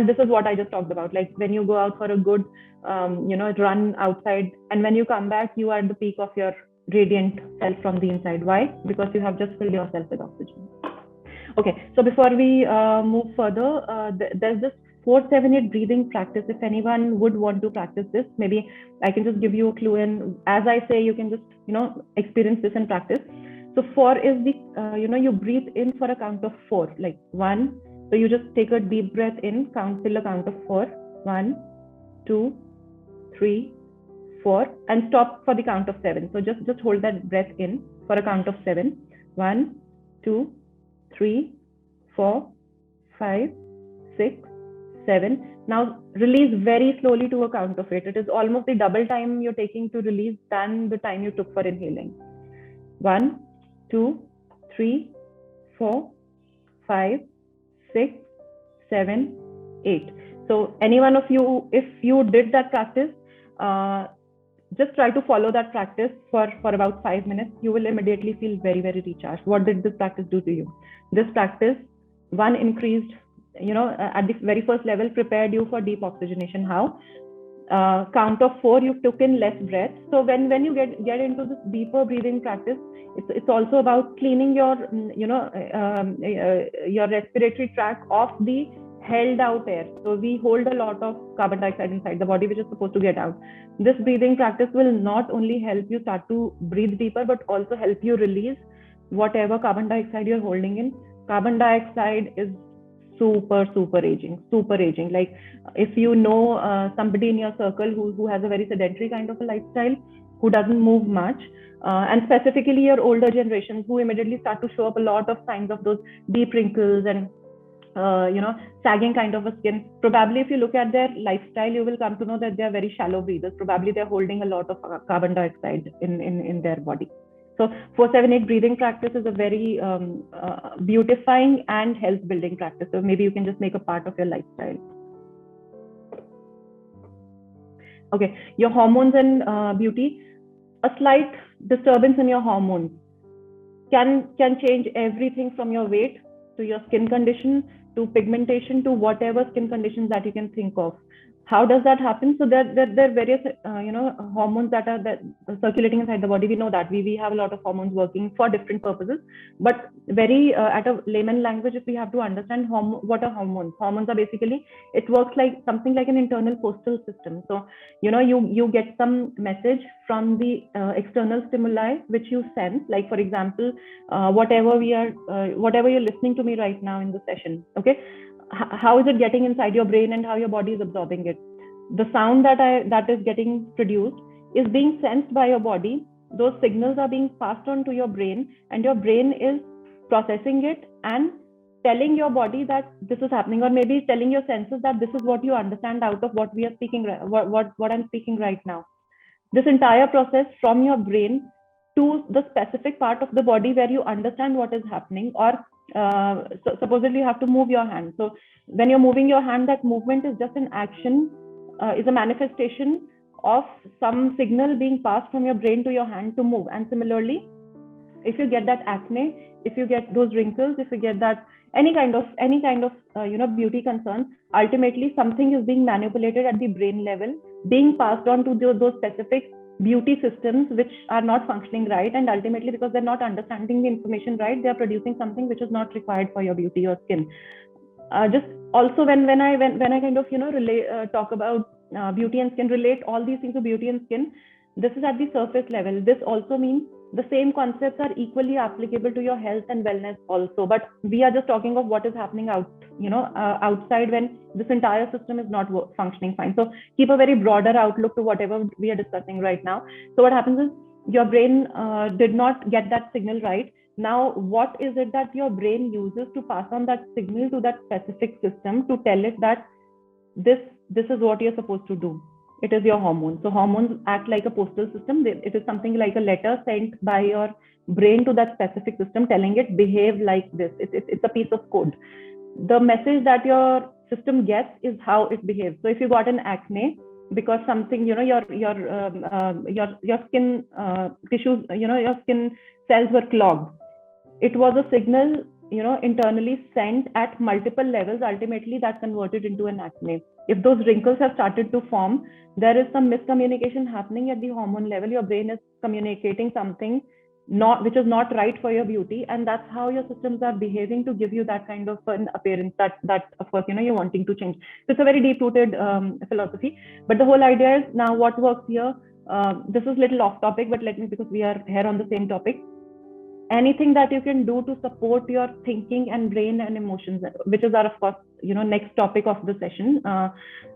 this is what I just talked about. Like when you go out for a good run outside, and when you come back, you are at the peak of your radiant self from the inside. Why? Because you have just filled yourself with oxygen. Okay, so before we move further, there's this 4-7-8 breathing practice. If anyone would want to practice this, maybe I can just give you a clue, and as I say, you can just experience this in practice. So 4 is the you breathe in for a count of 4, like 1. So you just take a deep breath in, count till a count of 4. 1, 2, 3, 4, and stop for the count of 7. So just hold that breath in for a count of 7. 1, 2, 3, 4, 5, 6, 7. Now release very slowly to a count of 8. It is almost the double time you're taking to release than the time you took for inhaling. 1, 2, 3, 4, 5, 6, 7, 8. So any one of you, if you did that practice, just try to follow that practice for about 5 minutes. You will immediately feel very, very recharged. What did this practice do to you? This practice, one, increased, at the very first level, prepared you for deep oxygenation. How? Count of 4, you took in less breath. So when you get into this deeper breathing practice, it's also about cleaning your your respiratory tract of the held out air. So we hold a lot of carbon dioxide inside the body, which is supposed to get out. This breathing practice will not only help you start to breathe deeper, but also help you release whatever carbon dioxide you're holding in. Carbon dioxide is super aging. Like if you know somebody in your circle who has a very sedentary kind of a lifestyle, who doesn't move much, and specifically your older generations, who immediately start to show up a lot of signs of those deep wrinkles and sagging kind of a skin. Probably if you look at their lifestyle, you will come to know that they are very shallow breathers. Probably they're holding a lot of carbon dioxide in their body. So 4-7-8 breathing practice is a very beautifying and health building practice. So maybe you can just make a part of your lifestyle. Okay, your hormones and beauty. A slight disturbance in your hormones can change everything from your weight to your skin condition to pigmentation to whatever skin conditions that you can think of. How does that happen? So there are various hormones that are circulating inside the body. We know that we have a lot of hormones working for different purposes, but very at a layman language, if we have to understand what are hormones. Hormones are basically, it works like something like an internal postal system. So you get some message from the external stimuli which you sense, like for example whatever you're listening to me right now in the session. Okay, how is it getting inside your brain and how your body is absorbing it? The sound that is getting produced is being sensed by your body. Those signals are being passed on to your brain, and your brain is processing it and telling your body that this is happening, or maybe telling your senses that this is what you understand out of what we are speaking, what I'm speaking right now. This entire process from your brain to the specific part of the body where you understand what is happening, or so supposedly you have to move your hand. So when you're moving your hand, that movement is just an action, is a manifestation of some signal being passed from your brain to your hand to move. And similarly, if you get that acne, if you get those wrinkles, if you get that any kind of beauty concerns, ultimately something is being manipulated at the brain level, being passed on to those specific beauty systems which are not functioning right, and ultimately because they're not understanding the information right, they are producing something which is not required for your beauty or skin. Just also when I kind of talk about beauty and skin, relate all these things to beauty and skin, this is at the surface level. This also means the same concepts are equally applicable to your health and wellness also, but we are just talking of what is happening outside when this entire system is not functioning fine. So keep a very broader outlook to whatever we are discussing right now. So what happens is your brain did not get that signal right. Now, what is it that your brain uses to pass on that signal to that specific system to tell it that this is what you're supposed to do? It is your hormones. So hormones act like a postal system. It is something like a letter sent by your brain to that specific system telling it behave like this. It's a piece of code. The message that your system gets is how it behaves. So if you got an acne because something, your skin tissues, your skin cells were clogged, it was a signal, internally sent at multiple levels. Ultimately, that converted into an acne. If those wrinkles have started to form, there is some miscommunication happening at the hormone level. Your brain is communicating something which is not right for your beauty, and that's how your systems are behaving to give you that kind of an appearance that of course you're wanting to change. So it's a very deep rooted philosophy, but the whole idea is, now what works here, this is little off topic, but let me, because we are here on the same topic, anything that you can do to support your thinking and brain and emotions, which is our, of course, next topic of the session,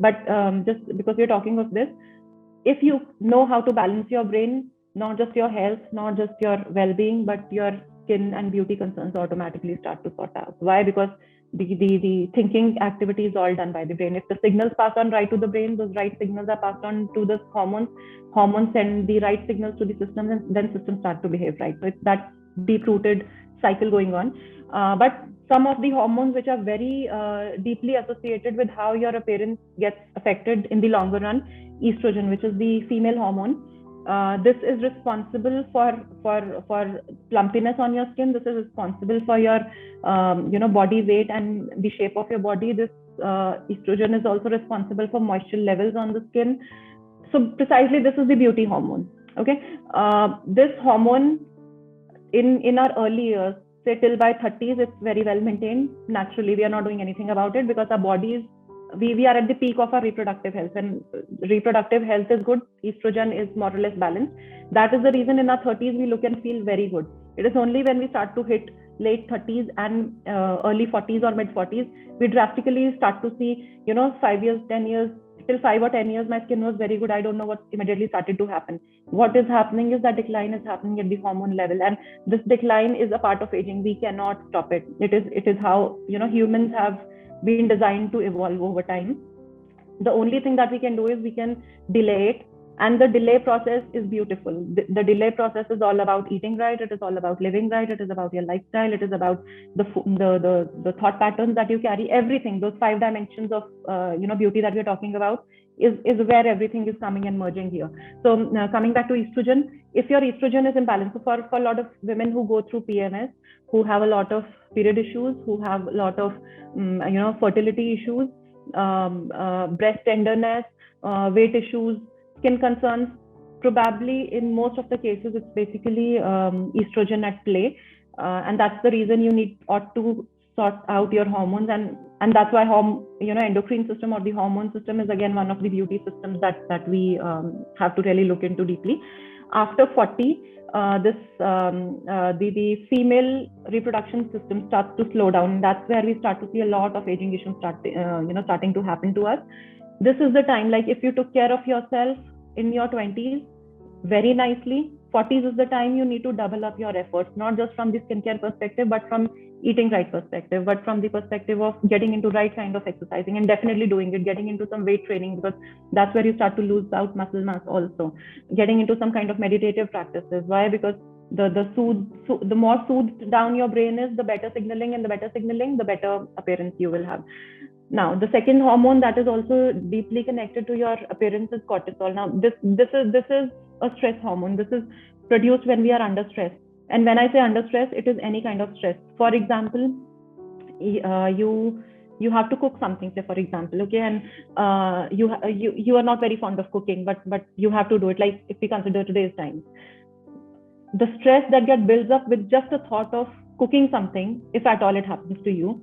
but just because we're talking of this, if you know how to balance your brain, not just your health, not just your well-being, but your skin and beauty concerns automatically start to sort out. Why? Because the thinking activity is all done by the brain. If the signals pass on right to the brain, those right signals are passed on to the hormones send the right signals to the system, and then systems start to behave right. So it's that deep-rooted cycle going on. But some of the hormones which are very deeply associated with how your appearance gets affected in the longer run, estrogen, which is the female hormone. This is responsible for plumpiness on your skin. This is responsible for your body weight and the shape of your body. This estrogen is also responsible for moisture levels on the skin. So precisely, this is the beauty hormone. Okay, this hormone in our early years, say till by 30s, it's very well maintained. Naturally, we are not doing anything about it because our bodies, we are at the peak of our reproductive health. When reproductive health is good, estrogen is more or less balanced. That is the reason in our 30s we look and feel very good. It is only when we start to hit late 30s and early 40s or mid 40s, we drastically start to see, 5 years, 10 years, till 5 or 10 years, my skin was very good. I don't know what immediately started to happen. What is happening is that decline is happening at the hormone level, and this decline is a part of aging. We cannot stop it. It is how humans have been designed to evolve over time. The only thing that we can do is we can delay it, and the delay process is beautiful. The delay process is all about eating right. It is all about living right. It is about your lifestyle. It is about the thought patterns that you carry. Everything, those 5 dimensions of beauty that we're talking about, is where everything is coming and merging here. So coming back to estrogen, if your estrogen is imbalanced, so for a lot of women who go through PMS, who have a lot of period issues, who have a lot of fertility issues, breast tenderness, weight issues, skin concerns, probably in most of the cases it's basically estrogen at play, and that's the reason you ought to sort out your hormones, and that's why endocrine system or the hormone system is again one of the beauty systems that we have to really look into deeply. After 40, the female reproduction system starts to slow down. That's where we start to see a lot of aging issues starting to happen to us. This is the time, like if you took care of yourself in your 20s very nicely, 40s is the time you need to double up your efforts, not just from the skincare perspective, but from eating right perspective, but from the perspective of getting into right kind of exercising, and definitely doing it, getting into some weight training, because that's where you start to lose out muscle mass also. Getting into some kind of meditative practices. Why? Because the more soothed down your brain is, the better signaling, and the better signaling, the better appearance you will have. Now, the second hormone that is also deeply connected to your appearance is cortisol. Now, this is a stress hormone. This is produced when we are under stress. And when I say under stress, it is any kind of stress. For example, you have to cook something, say for example, okay, and you are not very fond of cooking, but you have to do it. Like if we consider today's time, the stress that builds up with just a thought of cooking something, if at all it happens to you,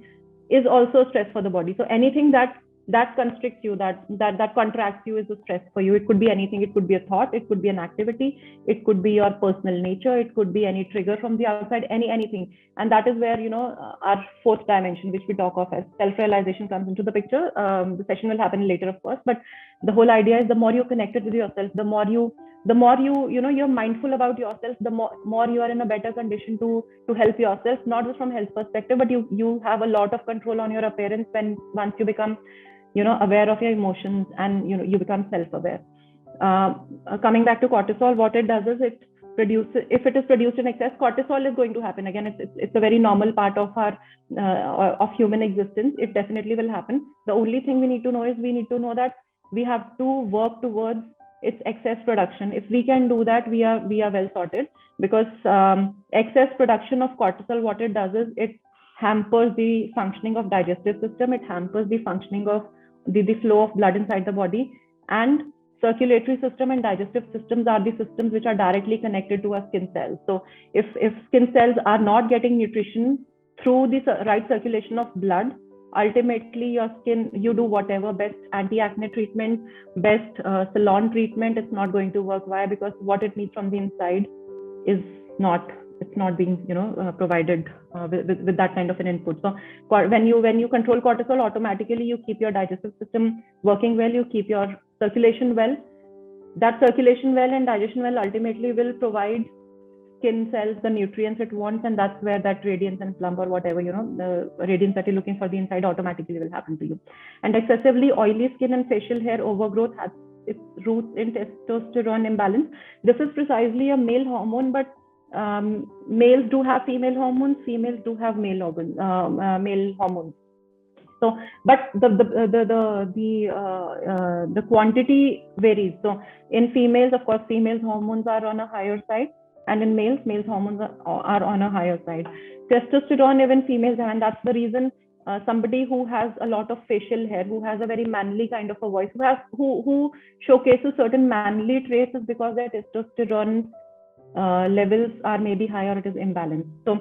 is also stress for the body. So anything that constricts you, that contracts you, is a stress for you. It could be anything. It could be a thought. It could be an activity. It could be your personal nature. It could be any trigger from the outside. Anything. And that is where our 4th dimension, which we talk of as self-realization, comes into the picture. The session will happen later, of course, but The whole idea is the more you're connected with yourself, the more you you're mindful about yourself, the more you are in a better condition to help yourself, not just from health perspective, but you have a lot of control on your appearance when once you become aware of your emotions, and you become self-aware. Coming back to cortisol, what it does is it produces, if it is produced in excess, cortisol is going to happen again. It's a very normal part of our of human existence. It definitely will happen. The only thing we need to know is we need to know that we have to work towards its excess production. If we can do that, we are well sorted, because excess production of cortisol, what it does is it hampers the functioning of digestive system, it hampers the functioning of the flow of blood inside the body, and circulatory system and digestive systems are the systems which are directly connected to our skin cells. So if skin cells are not getting nutrition through the right circulation of blood, ultimately your skin, you do whatever best anti-acne treatment, best salon treatment, it's not going to work. Why? Because what it needs from the inside is not, it's not being provided with that kind of an input. So when you control cortisol, automatically you keep your digestive system working well, you keep your circulation well. That circulation well and digestion well ultimately will provide skin cells the nutrients it wants, and that's where that radiance and plump or whatever, the radiance that you're looking for the inside automatically will happen to you. And excessively oily skin and facial hair overgrowth has its roots in testosterone imbalance. This is precisely a male hormone, but males do have female hormones, females do have male hormones. So, but the quantity varies. So in females, of course, females hormones are on a higher side, and in males hormones are on a higher side. Testosterone, even females, and that's the reason somebody who has a lot of facial hair, who has a very manly kind of a voice, who showcases certain manly traits, is because their testosterone levels are maybe higher, it is imbalanced. So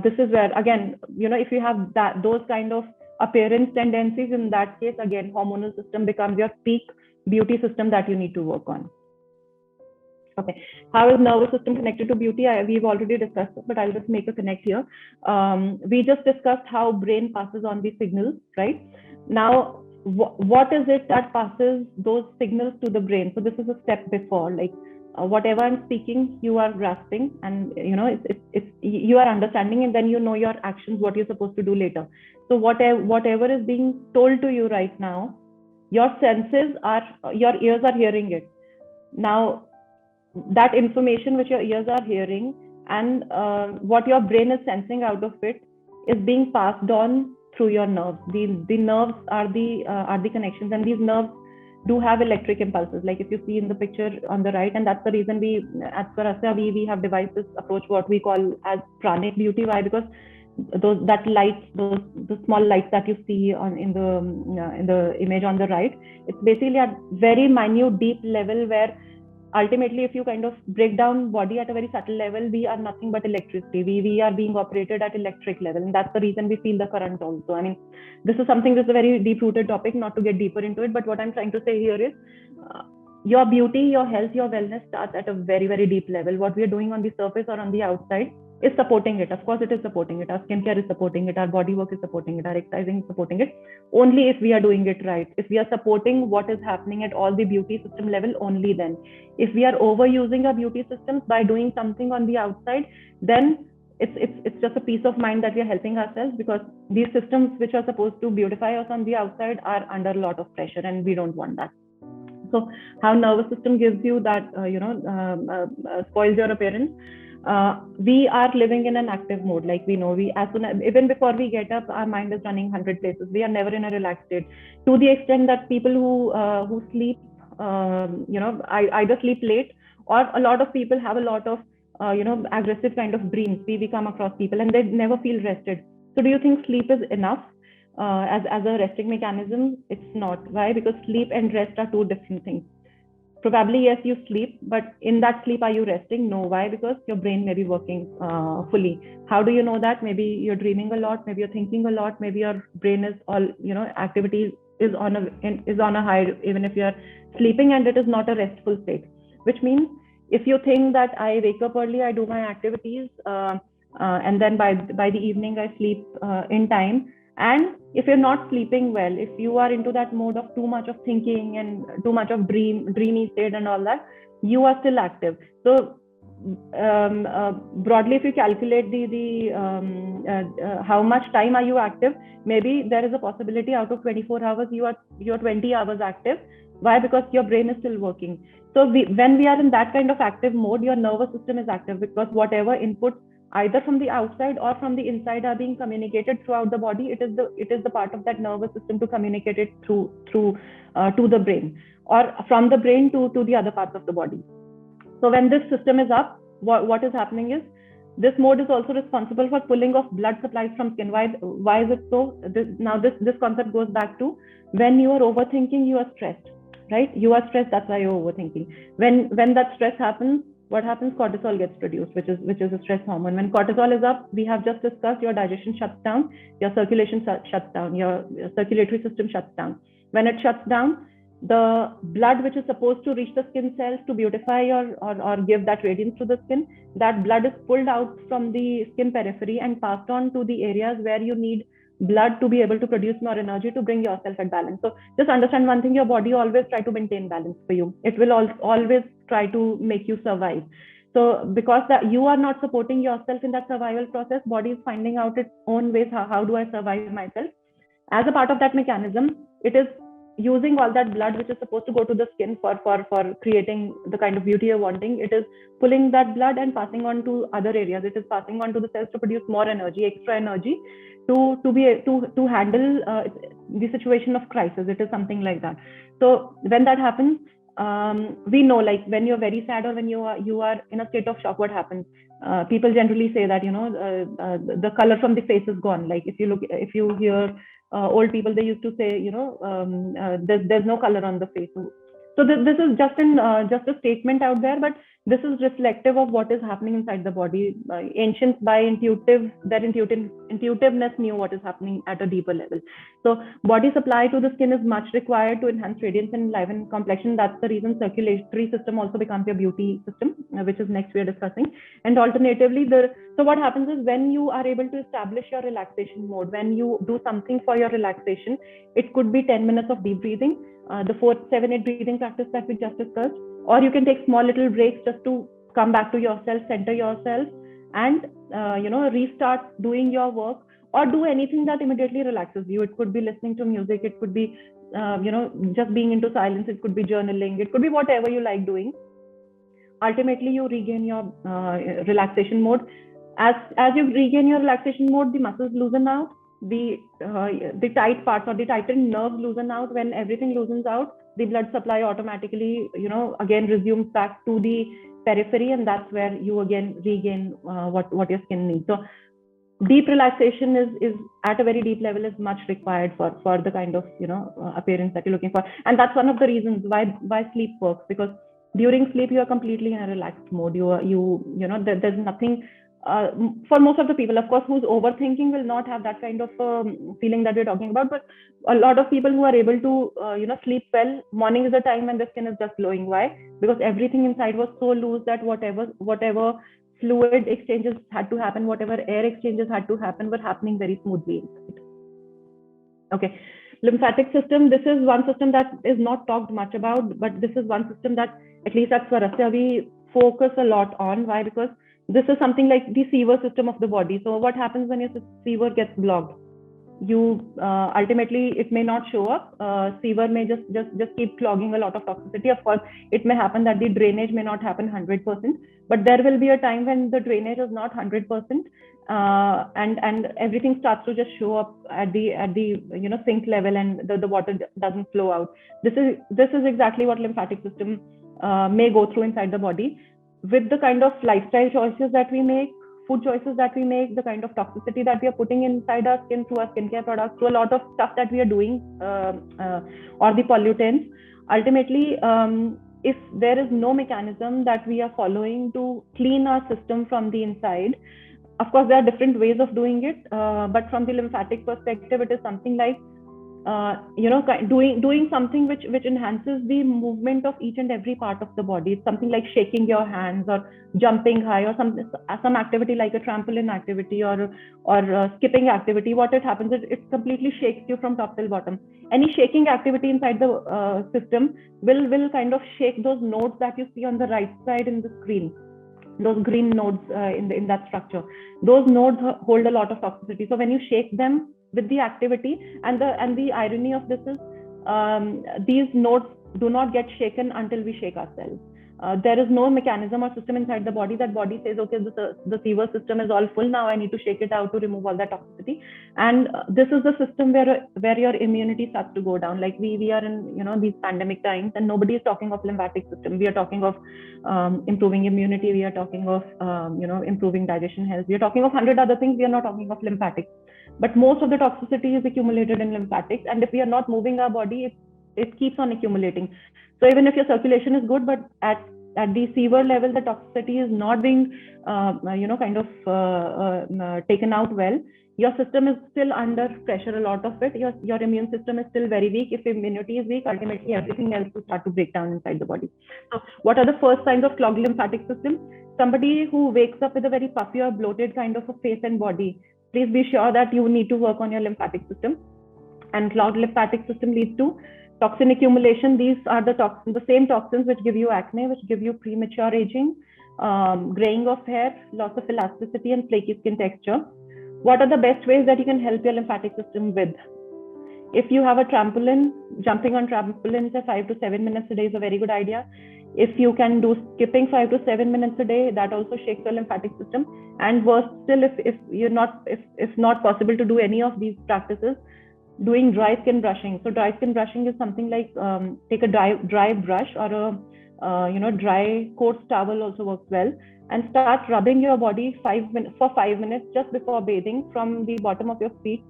this is where, again, if you have those kind of appearance tendencies, in that case, again, hormonal system becomes your peak beauty system that you need to work on. Okay, how is nervous system connected to beauty? We've already discussed it, but I'll just make a connect here. We just discussed how brain passes on the signals, right? Now, what is it that passes those signals to the brain? So this is a step before, like whatever I'm speaking, you are grasping, and you are understanding, and then your actions, what you're supposed to do later. So whatever is being told to you right now, your senses are, your ears are hearing it. Now, that information which your ears are hearing and what your brain is sensing out of it is being passed on through your nerves. The nerves are the connections, and these nerves do have electric impulses, like if you see in the picture on the right. And that's the reason we, at Swarasya, we have devised this approach, what we call as pranic beauty. Why? Because those small lights that you see in the image on the right, it's basically at very minute, deep level, where ultimately, if you kind of break down body at a very subtle level, we are nothing but electricity. We are being operated at electric level, and that's the reason we feel the current also. I mean, this is something that's a very deep-rooted topic, not to get deeper into it, but what I'm trying to say here is your beauty, your health, your wellness starts at a very, very deep level. What we are doing on the surface or on the outside is supporting it. Of course, it is supporting it. Our skincare is supporting it. Our body work is supporting it. Our exercising is supporting it. Only if we are doing it right. If we are supporting what is happening at all the beauty system level, only then. If we are overusing our beauty systems by doing something on the outside, then it's just a peace of mind that we are helping ourselves, because these systems which are supposed to beautify us on the outside are under a lot of pressure, and we don't want that. So how nervous system gives you that, spoils your appearance. We are living in an active mode, like we know. We, as soon as, even before we get up, our mind is running 100 places. We are never in a relaxed state, to the extent that people who sleep, either sleep late, or a lot of people have a lot of aggressive kind of dreams. We come across people and they never feel rested. So do you think sleep is enough as a resting mechanism? It's not. Why? Because sleep and rest are two different things. Probably, yes, you sleep, but in that sleep, are you resting? No. Why? Because your brain may be working fully. How do you know that? Maybe you're dreaming a lot, maybe you're thinking a lot, maybe your brain is all, activity is on a high, even if you're sleeping, and it is not a restful state. Which means, if you think that I wake up early, I do my activities, and then by the evening I sleep in time, And if you're not sleeping well, if you are into that mode of too much of thinking and too much of dreamy state and all that, you are still active. So broadly, if you calculate how much time are you active, maybe there is a possibility out of 24 hours you're 20 hours active. Why? Because your brain is still working. So when we are in that kind of active mode, your nervous system is active, because whatever inputs either from the outside or from the inside are being communicated throughout the body, it is the part of that nervous system to communicate it through to the brain, or from the brain to the other parts of the body. So when this system is up, what is happening is, this mode is also responsible for pulling of blood supplies from skin. Why is it so? This concept goes back to, when you are overthinking, you are stressed, right? You are stressed, that's why you're overthinking. When that stress happens, what happens? Cortisol gets produced, which is a stress hormone. When cortisol is up, we have just discussed, your digestion shuts down, your circulation shuts down, your circulatory system shuts down. When it shuts down, the blood which is supposed to reach the skin cells to beautify or give that radiance to the skin, that blood is pulled out from the skin periphery and passed on to the areas where you need blood to be able to produce more energy to bring yourself at balance. So just understand one thing, your body always try to maintain balance for you. It will always try to make you survive. So because that you are not supporting yourself in that survival process, body is finding out its own ways, how do I survive myself. As a part of that mechanism, it is using all that blood which is supposed to go to the skin for creating the kind of beauty you're wanting. It is pulling that blood and passing on to other areas. It is passing on to the cells to produce more energy, extra energy, to handle the situation of crisis. It is something like that. So when that happens, we know, like when you're very sad or when you are in a state of shock, what happens? People generally say that the color from the face is gone. Like if you hear old people, they used to say, there's no color on the face. So this is just a statement out there, but this is reflective of what is happening inside the body. Ancients, by intuitiveness, knew what is happening at a deeper level. So body supply to the skin is much required to enhance radiance and enliven complexion. That's the reason circulatory system also becomes your beauty system, which is next we are discussing. And alternatively, so what happens is, when you are able to establish your relaxation mode, when you do something for your relaxation, it could be 10 minutes of deep breathing, the 4-7-8 breathing practice that we just discussed, or you can take small little breaks just to come back to yourself, center yourself, and restart doing your work, or do anything that immediately relaxes you. It could be listening to music, it could be just being into silence, it could be journaling, it could be whatever you like doing. Ultimately, you regain your relaxation mode. As you regain your relaxation mode, the muscles loosen out, the tight parts or the tightened nerves loosen out. When everything loosens out, the blood supply automatically again resumes back to the periphery, and that's where you again regain what your skin needs. So deep relaxation is at a very deep level is much required for the kind of appearance that you're looking for. And that's one of the reasons why sleep works, because during sleep you are completely in a relaxed mode. There's nothing for most of the people, of course, who's overthinking will not have that kind of feeling that we're talking about. But a lot of people who are able to sleep well, morning is the time when the skin is just glowing. Why? Because everything inside was so loose that whatever fluid exchanges had to happen, whatever air exchanges had to happen, were happening very smoothly inside. Okay. Lymphatic system, this is one system that is not talked much about, but this is one system that, at least at Swarasya, we focus a lot on. Why? Because this is something like the sewer system of the body. So what happens when your sewer gets blocked? You ultimately, it may not show up. Sewer may just keep clogging a lot of toxicity. Of course, it may happen that the drainage may not happen 100%, but there will be a time when the drainage is not 100%, and everything starts to just show up at the sink level, and the water doesn't flow out. This is exactly what lymphatic system may go through inside the body, with the kind of lifestyle choices that we make, food choices that we make, the kind of toxicity that we are putting inside our skin through our skincare products, through a lot of stuff that we are doing, or the pollutants. Ultimately, if there is no mechanism that we are following to clean our system from the inside, of course, there are different ways of doing it, but from the lymphatic perspective, it is something like doing something which enhances the movement of each and every part of the body. It's something like shaking your hands or jumping high, or some activity like a trampoline activity or skipping activity. What it happens is it completely shakes you from top till bottom. Any shaking activity inside the system will kind of shake those nodes that you see on the right side in the screen, those green nodes in that structure. Those nodes hold a lot of toxicity. So when you shake them with the activity, and the irony of this is these nodes do not get shaken until we shake ourselves. There is no mechanism or system inside the body that body says, okay, the sewer system is all full now, I need to shake it out to remove all that toxicity. And this is the system where your immunity starts to go down. Like we are in these pandemic times, and nobody is talking of lymphatic system. We are talking of improving immunity. We are talking of improving digestion health. We are talking of 100 other things. We are not talking of lymphatics. But most of the toxicity is accumulated in lymphatics, and if we are not moving our body, it keeps on accumulating. So even if your circulation is good, but at the sewer level, the toxicity is not being taken out well, your system is still under pressure, a lot of it. Your immune system is still very weak. If immunity is weak, ultimately everything else will start to break down inside the body. So what are the first signs of clogged lymphatic system? Somebody who wakes up with a very puffy or bloated kind of a face and body, please be sure that you need to work on your lymphatic system. And clogged lymphatic system leads to toxin accumulation. These are the same toxins which give you acne, which give you premature aging, graying of hair, loss of elasticity, and flaky skin texture. What are the best ways that you can help your lymphatic system with? If you have a trampoline, jumping on trampolines 5 to 7 minutes a day is a very good idea. If you can do skipping 5 to 7 minutes a day, that also shakes your lymphatic system. And worse still, if not possible to do any of these practices, doing dry skin brushing. So dry skin brushing is something like take a dry brush or a dry coarse towel also works well, and start rubbing your body for 5 minutes just before bathing from the bottom of your feet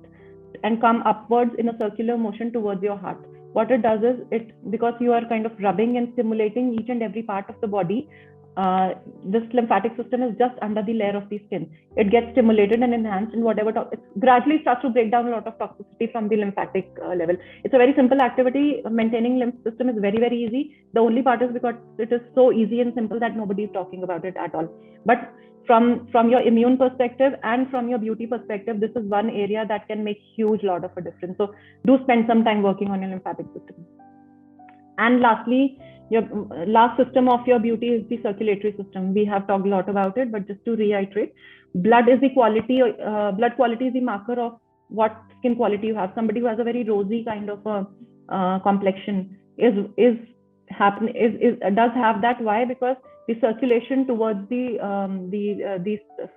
and come upwards in a circular motion towards your heart. What it does is, because you are kind of rubbing and stimulating each and every part of the body, this lymphatic system is just under the layer of the skin. It gets stimulated and enhanced, and it gradually starts to break down a lot of toxicity from the lymphatic level. It's a very simple activity. Maintaining lymph system is very, very easy. The only part is because it is so easy and simple that nobody is talking about it at all. But from your immune perspective and from your beauty perspective, this is one area that can make huge lot of a difference. So do spend some time working on your lymphatic system. And lastly, your last system of your beauty is the circulatory system. We have talked a lot about it, but just to reiterate, blood quality is the marker of what skin quality you have. Somebody who has a very rosy kind of a complexion does have that. Why? Because the circulation towards the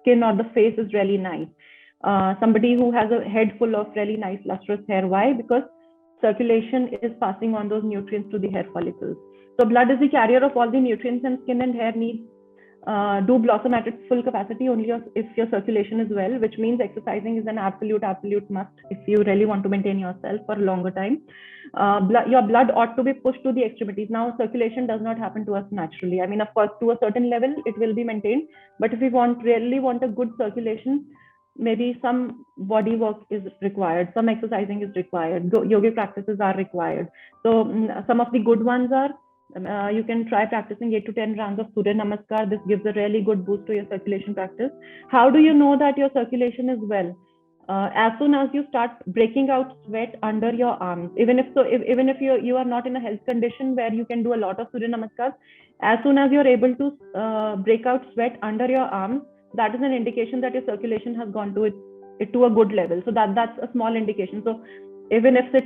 skin or the face is really nice. Somebody who has a head full of really nice lustrous hair. Why? Because circulation is passing on those nutrients to the hair follicles. So blood is the carrier of all the nutrients, and skin and hair need do blossom at its full capacity only if your circulation is well, which means exercising is an absolute must if you really want to maintain yourself for a longer time. Your blood ought to be pushed to the extremities. Now, circulation does not happen to us naturally. I mean, of course, to a certain level, it will be maintained. But if we really want a good circulation, maybe some body work is required, some exercising is required, yogic practices are required. So some of the good ones are, you can try practicing 8 to 10 rounds of Surya Namaskar. This gives a really good boost to your circulation practice. How do you know that your circulation is well? As soon as you start breaking out sweat under your arms, even if you are not in a health condition where you can do a lot of Surya Namaskars, as soon as you're able to break out sweat under your arms, that is an indication that your circulation has gone to a good level. So that's a small indication. So even if the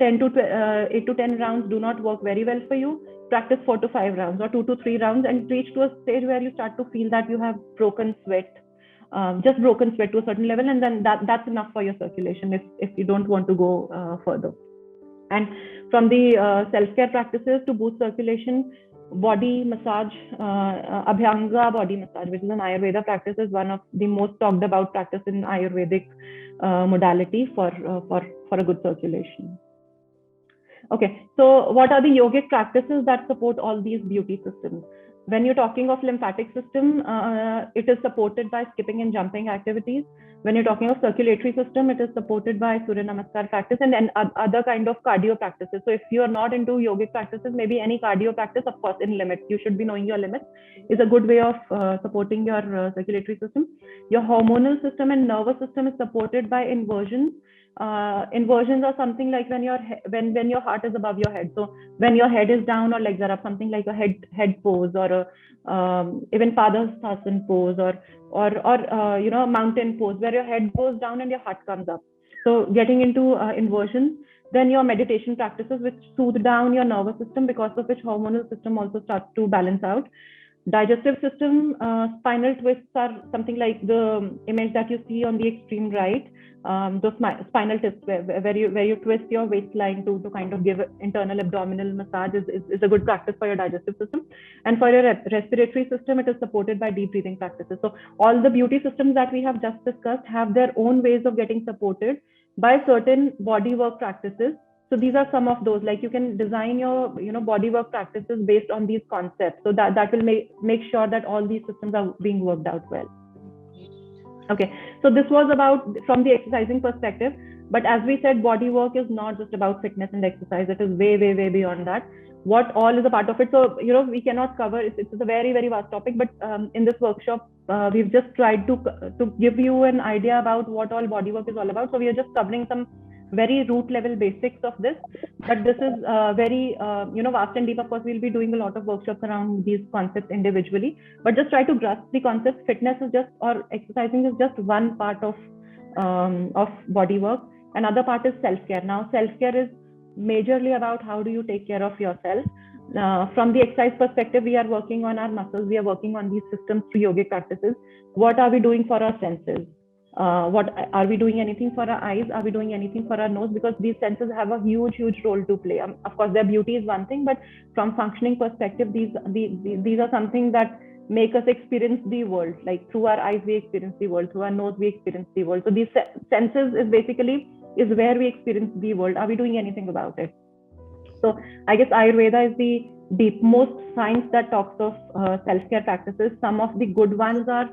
8 to 10 rounds do not work very well for you, practice 4 to 5 rounds or 2 to 3 rounds and reach to a stage where you start to feel that you have broken sweat, just broken sweat to a certain level, and then that's enough for your circulation if you don't want to go further. And from the self-care practices to boost circulation, body massage, Abhyanga body massage, which is an Ayurveda practice, is one of the most talked about practice in Ayurvedic modality for a good circulation. Okay, so what are the yogic practices that support all these beauty systems? When you're talking of lymphatic system, it is supported by skipping and jumping activities. When you're talking of circulatory system, it is supported by Surya Namaskar practice and other kind of cardio practices. So if you are not into yogic practices, maybe any cardio practice, of course, in limits, you should be knowing your limits, is a good way of supporting your circulatory system. Your hormonal system and nervous system is supported by inversions. Inversions are something like when your heart is above your head. So when your head is down or legs are up, something like a head pose, or even Padahastasana pose, or mountain pose, where your head goes down and your heart comes up. So getting into inversions. Then your meditation practices, which soothe down your nervous system, because of which hormonal system also starts to balance out. Digestive system, spinal twists are something like the image that you see on the extreme right. Those spinal twists where you twist your waistline to kind of give internal abdominal massage is a good practice for your digestive system. And for your respiratory system, it is supported by deep breathing practices. So all the beauty systems that we have just discussed have their own ways of getting supported by certain body work practices. So these are some of those, like you can design your body work practices based on these concepts, so that will make sure that all these systems are being worked out well. Okay, so this was about from the exercising perspective, but as we said, body work is not just about fitness and exercise. It is way beyond that. What all is a part of it. So we cannot cover it. It's a very vast topic, but in this workshop we've just tried to give you an idea about what all body work is all about. So we are just covering some very root level basics of this, but this is very vast and deep. Of course, we'll be doing a lot of workshops around these concepts individually, but just try to grasp the concepts. Fitness is just, or exercising is just one part of body work. Another part is self-care. Now self-care is majorly about how do you take care of yourself. From the exercise perspective, we are working on our muscles, we are working on these systems through yogic practices. What are we doing for our senses? What are we doing anything for our eyes? Are we doing anything for our nose? Because these senses have a huge role to play. Of course, their beauty is one thing, but from functioning perspective, these are something that make us experience the world. Like through our eyes, we experience the world. Through our nose, we experience the world. So these senses is where we experience the world. Are we doing anything about it? So I guess Ayurveda is the deepmost science that talks of self-care practices. Some of the good ones are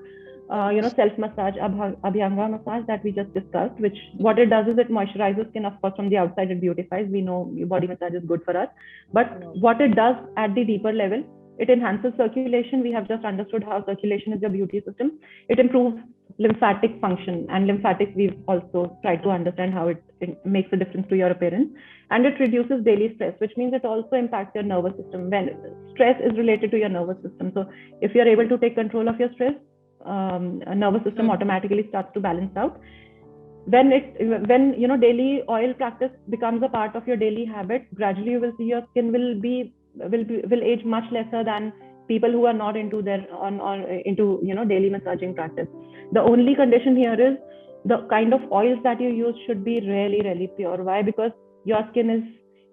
self-massage, Abhyanga massage that we just discussed, which what it does is it moisturizes skin. Of course, from the outside it beautifies. We know body massage is good for us. But what it does at the deeper level, it enhances circulation. We have just understood how circulation is your beauty system. It improves lymphatic function, and lymphatics we've also tried to understand how it makes a difference to your appearance. And it reduces daily stress, which means it also impacts your nervous system. When stress is related to your nervous system, so if you're able to take control of your stress, nervous system automatically starts to balance out. When daily oil practice becomes a part of your daily habit, gradually you will see your skin will age much lesser than people who are not into daily massaging practice. The only condition here is the kind of oils that you use should be really pure. Why? Because your skin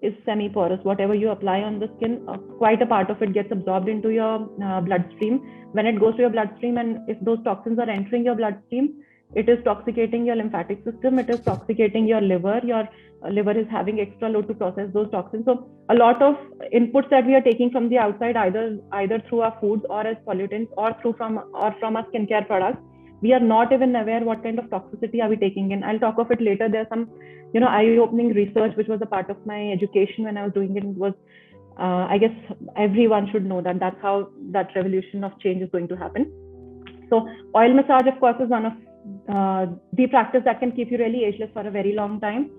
is semi-porous. Whatever you apply on the skin, quite a part of it gets absorbed into your bloodstream. When it goes to your bloodstream, and if those toxins are entering your bloodstream, it is toxicating your lymphatic system, it is toxicating your liver. Your liver is having extra load to process those toxins. So a lot of inputs that we are taking from the outside, either through our foods or as pollutants, or from our skincare products, we are not even aware what kind of toxicity are we taking in. I'll talk of it later. There's some eye-opening research which was a part of my education when I was doing it. It was I guess everyone should know that that's how that revolution of change is going to happen. So oil massage, of course, is one of the practice that can keep you really ageless for a very long time.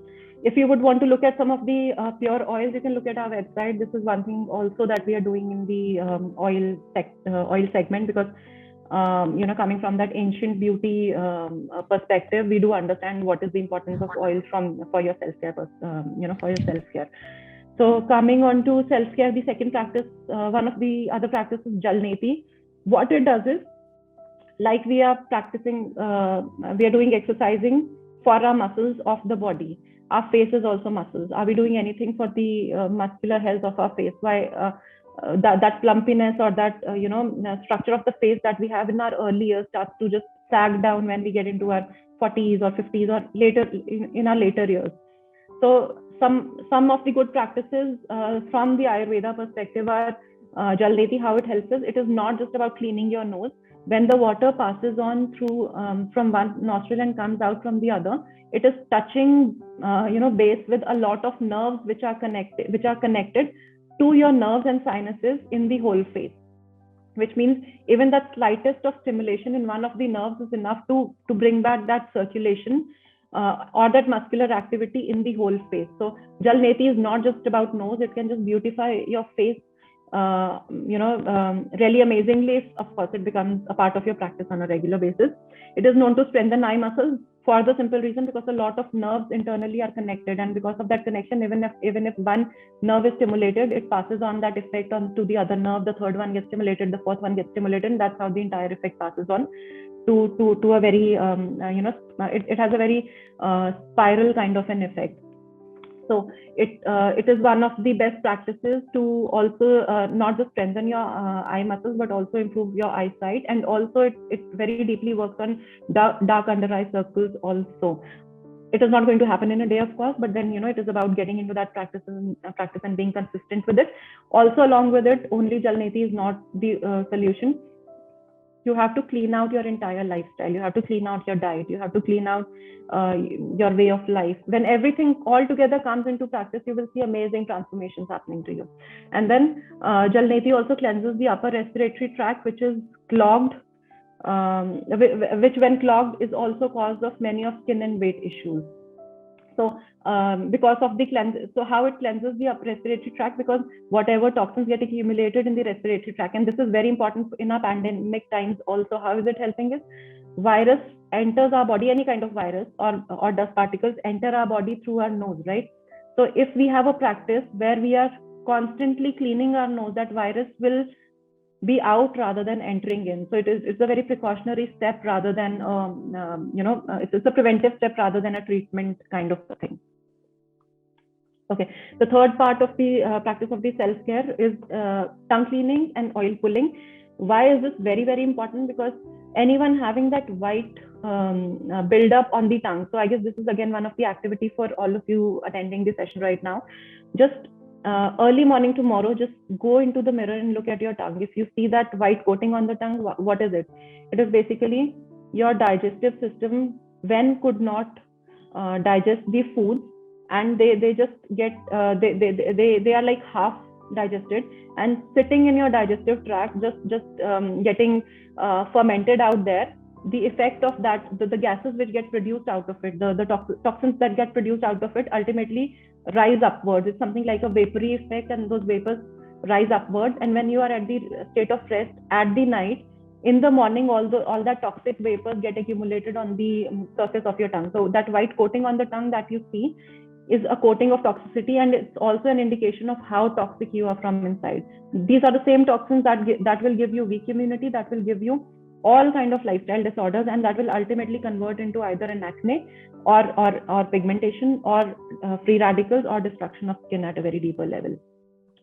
If you would want to look at some of the pure oils, you can look at our website. This is one thing also that we are doing in the oil segment, because coming from that ancient beauty perspective, we do understand what is the importance of oil for your self-care, for your self-care. So coming on to self-care, the second practice, one of the other practices is Jalneti. What it does is, like we are practicing, we are doing exercising for our muscles of the body. Our face is also muscles. Are we doing anything for the muscular health of our face? Why that plumpiness or that structure of the face that we have in our early years starts to just sag down when we get into our 40s or 50s or later in our later years. So some of the good practices from the Ayurveda perspective are Jalneti, how it helps is, it is not just about cleaning your nose. When the water passes on through from one nostril and comes out from the other, it is touching base with a lot of nerves which are connected to your nerves and sinuses in the whole face, which means even that slightest of stimulation in one of the nerves is enough to bring back that circulation or that muscular activity in the whole face. So Jalneti is not just about nose; it can just beautify your face, really amazingly. If, of course, it becomes a part of your practice on a regular basis. It is known to strengthen eye muscles for the simple reason because a lot of nerves internally are connected, and because of that connection, even if one nerve is stimulated, it passes on that effect on to the other nerve. The third one gets stimulated, the fourth one gets stimulated, and that's how the entire effect passes on to a very it has a very spiral kind of an effect. So it is one of the best practices to also not just strengthen your eye muscles but also improve your eyesight, and also it very deeply works on dark under eye circles also. It is not going to happen in a day, of course, but then it is about getting into that practice and being consistent with it. Also, along with it, only Jalneti is not the solution. You have to clean out your entire lifestyle. You have to clean out your diet. You have to clean out your way of life. When everything all together comes into practice, you will see amazing transformations happening to you. And then Jalneti also cleanses the upper respiratory tract, which is clogged, which when clogged is also cause of many of skin and weight issues. So because of the cleanse, so how it cleanses the upper respiratory tract, because whatever toxins get accumulated in the respiratory tract, and this is very important in our pandemic times also. How is it helping? Is virus enters our body, any kind of virus or dust particles enter our body through our nose, right? So if we have a practice where we are constantly cleaning our nose, that virus will be out rather than entering in. So it's a very precautionary step rather than it's a preventive step rather than a treatment kind of a thing. Okay, the third part of the practice of the self-care is tongue cleaning and oil pulling. Why is this very, very important? Because anyone having that white build up on the tongue, so I guess this is again one of the activity for all of you attending the session right now. Just early morning tomorrow, just go into the mirror and look at your tongue. If you see that white coating on the tongue, what is it? It is basically your digestive system when could not digest the food, and they just get they are like half digested and sitting in your digestive tract, just getting fermented out there. The effect of that, the gases which get produced out of it, the toxins that get produced out of it ultimately rise upwards. It's something like a vapory effect, and those vapors rise upwards. And when you are at the state of rest at the night, in the morning, all that toxic vapors get accumulated on the surface of your tongue. So that white coating on the tongue that you see is a coating of toxicity, and it's also an indication of how toxic you are from inside. These are the same toxins that will give you weak immunity, that will give you all kind of lifestyle disorders, and that will ultimately convert into either an acne or pigmentation or free radicals or destruction of skin at a very deeper level,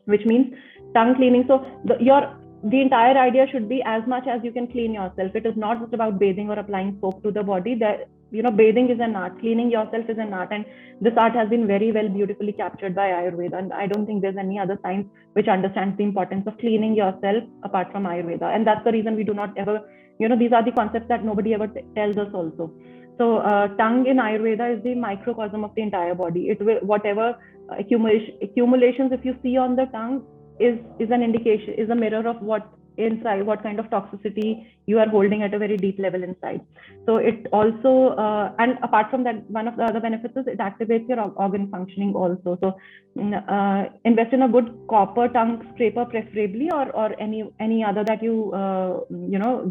which means tongue cleaning. So the entire idea should be, as much as you can clean yourself. It is not just about bathing or applying soap to the body. That bathing is an art, cleaning yourself is an art, and this art has been very well beautifully captured by Ayurveda. And I don't think there's any other science which understands the importance of cleaning yourself apart from Ayurveda. And that's the reason we do not ever, these are the concepts that nobody ever tells us also. So tongue in Ayurveda is the microcosm of the entire body. It will, whatever accumulations if you see on the tongue is an indication, is a mirror of what inside, what kind of toxicity you are holding at a very deep level inside. So it also and apart from that, one of the other benefits is it activates your organ functioning also. So invest in a good copper tongue scraper preferably, or any other that you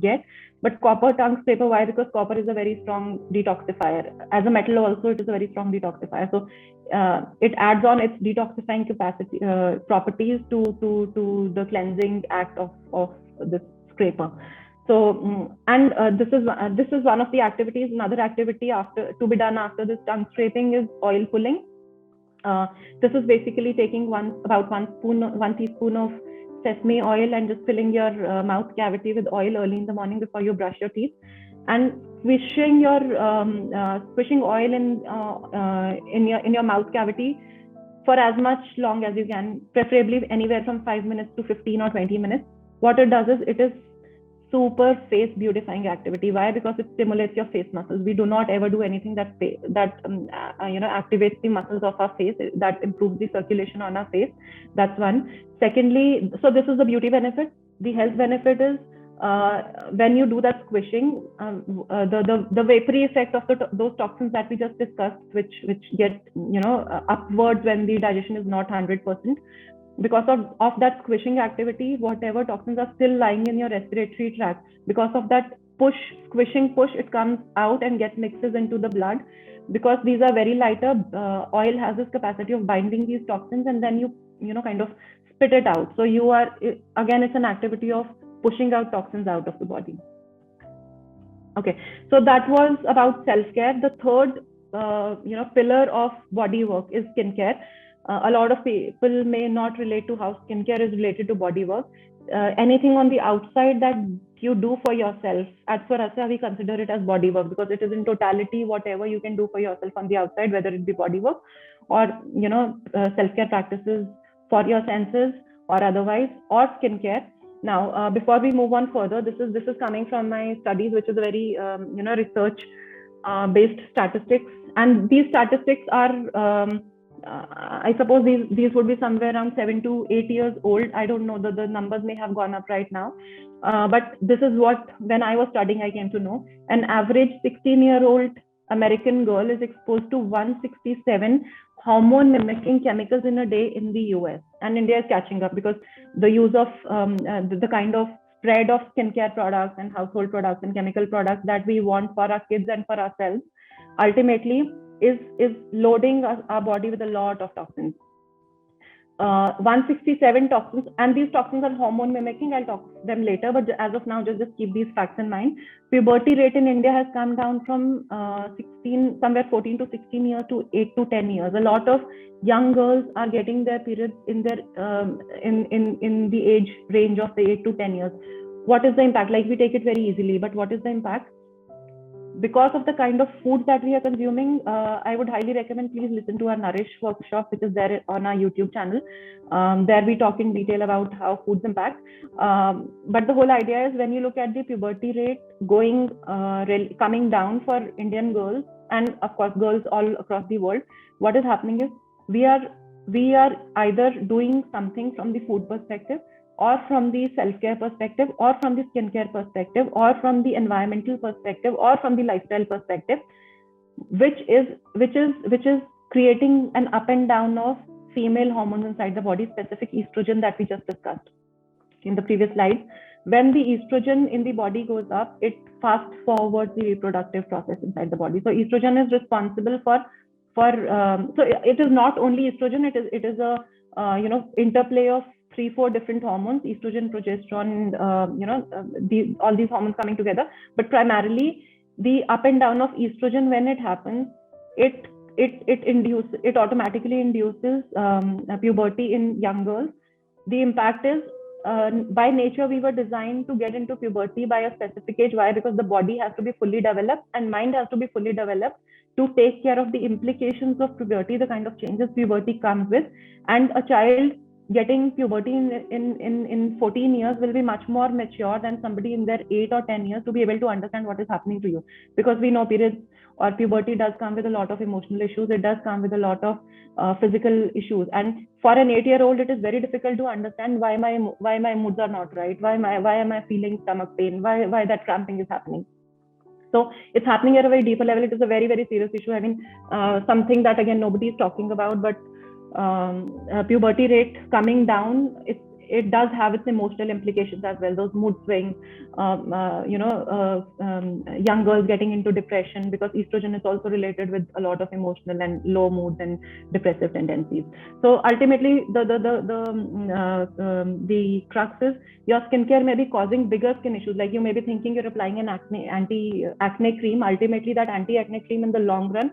get. But copper tongue scraper, why? Because copper is a very strong detoxifier. As a metal also, it is a very strong detoxifier. So it adds on its detoxifying capacity properties to the cleansing act of this scraper. So and this is one of the activities. Another activity to be done after this tongue scraping is oil pulling. This is basically taking about one teaspoon of sesame oil and just filling your mouth cavity with oil early in the morning before you brush your teeth, and squishing oil in your mouth cavity for as much long as you can, preferably anywhere from 5 minutes to 15 or 20 minutes. What it does is it is super face beautifying activity. Why? Because it stimulates your face muscles. We do not ever do anything that activates the muscles of our face, that improves the circulation on our face. That's one. Secondly, so this is the beauty benefit. The health benefit is when you do that squishing, the vapory effect of those toxins that we just discussed, which get upwards when the digestion is not 100%. Because of that squishing activity, whatever toxins are still lying in your respiratory tract, because of that squishing push, it comes out and gets mixes into the blood. Because these are very lighter, oil has this capacity of binding these toxins, and then you kind of spit it out. So it's an activity of pushing out toxins out of the body. Okay, so that was about self-care. The third pillar of body work is skincare. A lot of people may not relate to how skincare is related to body work. Anything on the outside that you do for yourself, as for us, we consider it as body work, because it is in totality whatever you can do for yourself on the outside, whether it be body work or self-care practices for your senses or otherwise, or skincare. Now, before we move on further, this is coming from my studies, which is a very research based statistics, and these statistics are I suppose these would be somewhere around 7 to 8 years old. I don't know, the numbers may have gone up right now, but this is what, when I was studying, I came to know. An average 16-year-old American girl is exposed to 167 hormone mimicking chemicals in a day in the US, and India is catching up, because the use of the kind of spread of skincare products and household products and chemical products that we want for our kids and for ourselves ultimately is loading our body with a lot of toxins. 167 toxins, and these toxins are hormone mimicking. I'll talk them later, but as of now, just keep these facts in mind. Puberty rate in India has come down from 14 to 16 years to 8 to 10 years. A lot of young girls are getting their periods in their in the age range of the 8 to 10 years. What is the impact? Like, we take it very easily, but what is the impact? Because of the kind of food that we are consuming, I would highly recommend, please listen to our Nourish workshop, which is there on our YouTube channel. There we talk in detail about how foods impact. But the whole idea is, when you look at the puberty rate coming down for Indian girls, and of course girls all across the world, what is happening is we are either doing something from the food perspective, or from the self-care perspective, or from the skincare perspective, or from the environmental perspective, or from the lifestyle perspective, which is creating an up and down of female hormones inside the body, specific estrogen that we just discussed in the previous slide. When the estrogen in the body goes up, it fast forwards the reproductive process inside the body. So estrogen is responsible for so it is not only estrogen, it is a interplay of 3-4 different hormones: estrogen, progesterone, all these hormones coming together. But primarily, the up and down of estrogen, when it happens, it automatically induces puberty in young girls. The impact is, by nature, we were designed to get into puberty by a specific age. Why? Because the body has to be fully developed and mind has to be fully developed to take care of the implications of puberty, the kind of changes puberty comes with. And a child getting puberty in 14 years will be much more mature than somebody in their 8 or 10 years to be able to understand what is happening to you. Because we know periods or puberty does come with a lot of emotional issues. It does come with a lot of physical issues. And for an 8-year-old, it is very difficult to understand why my moods are not right. Why am I feeling stomach pain? Why that cramping is happening? So it's happening at a very deeper level. It is a very, very serious issue. I mean, something that, again, nobody is talking about, but puberty rate coming down, it does have its emotional implications as well. Those mood swings, young girls getting into depression, because estrogen is also related with a lot of emotional and low moods and depressive tendencies. So ultimately, the crux is, your skincare may be causing bigger skin issues. Like, you may be thinking you're applying an anti-acne cream. Ultimately, that anti-acne cream in the long run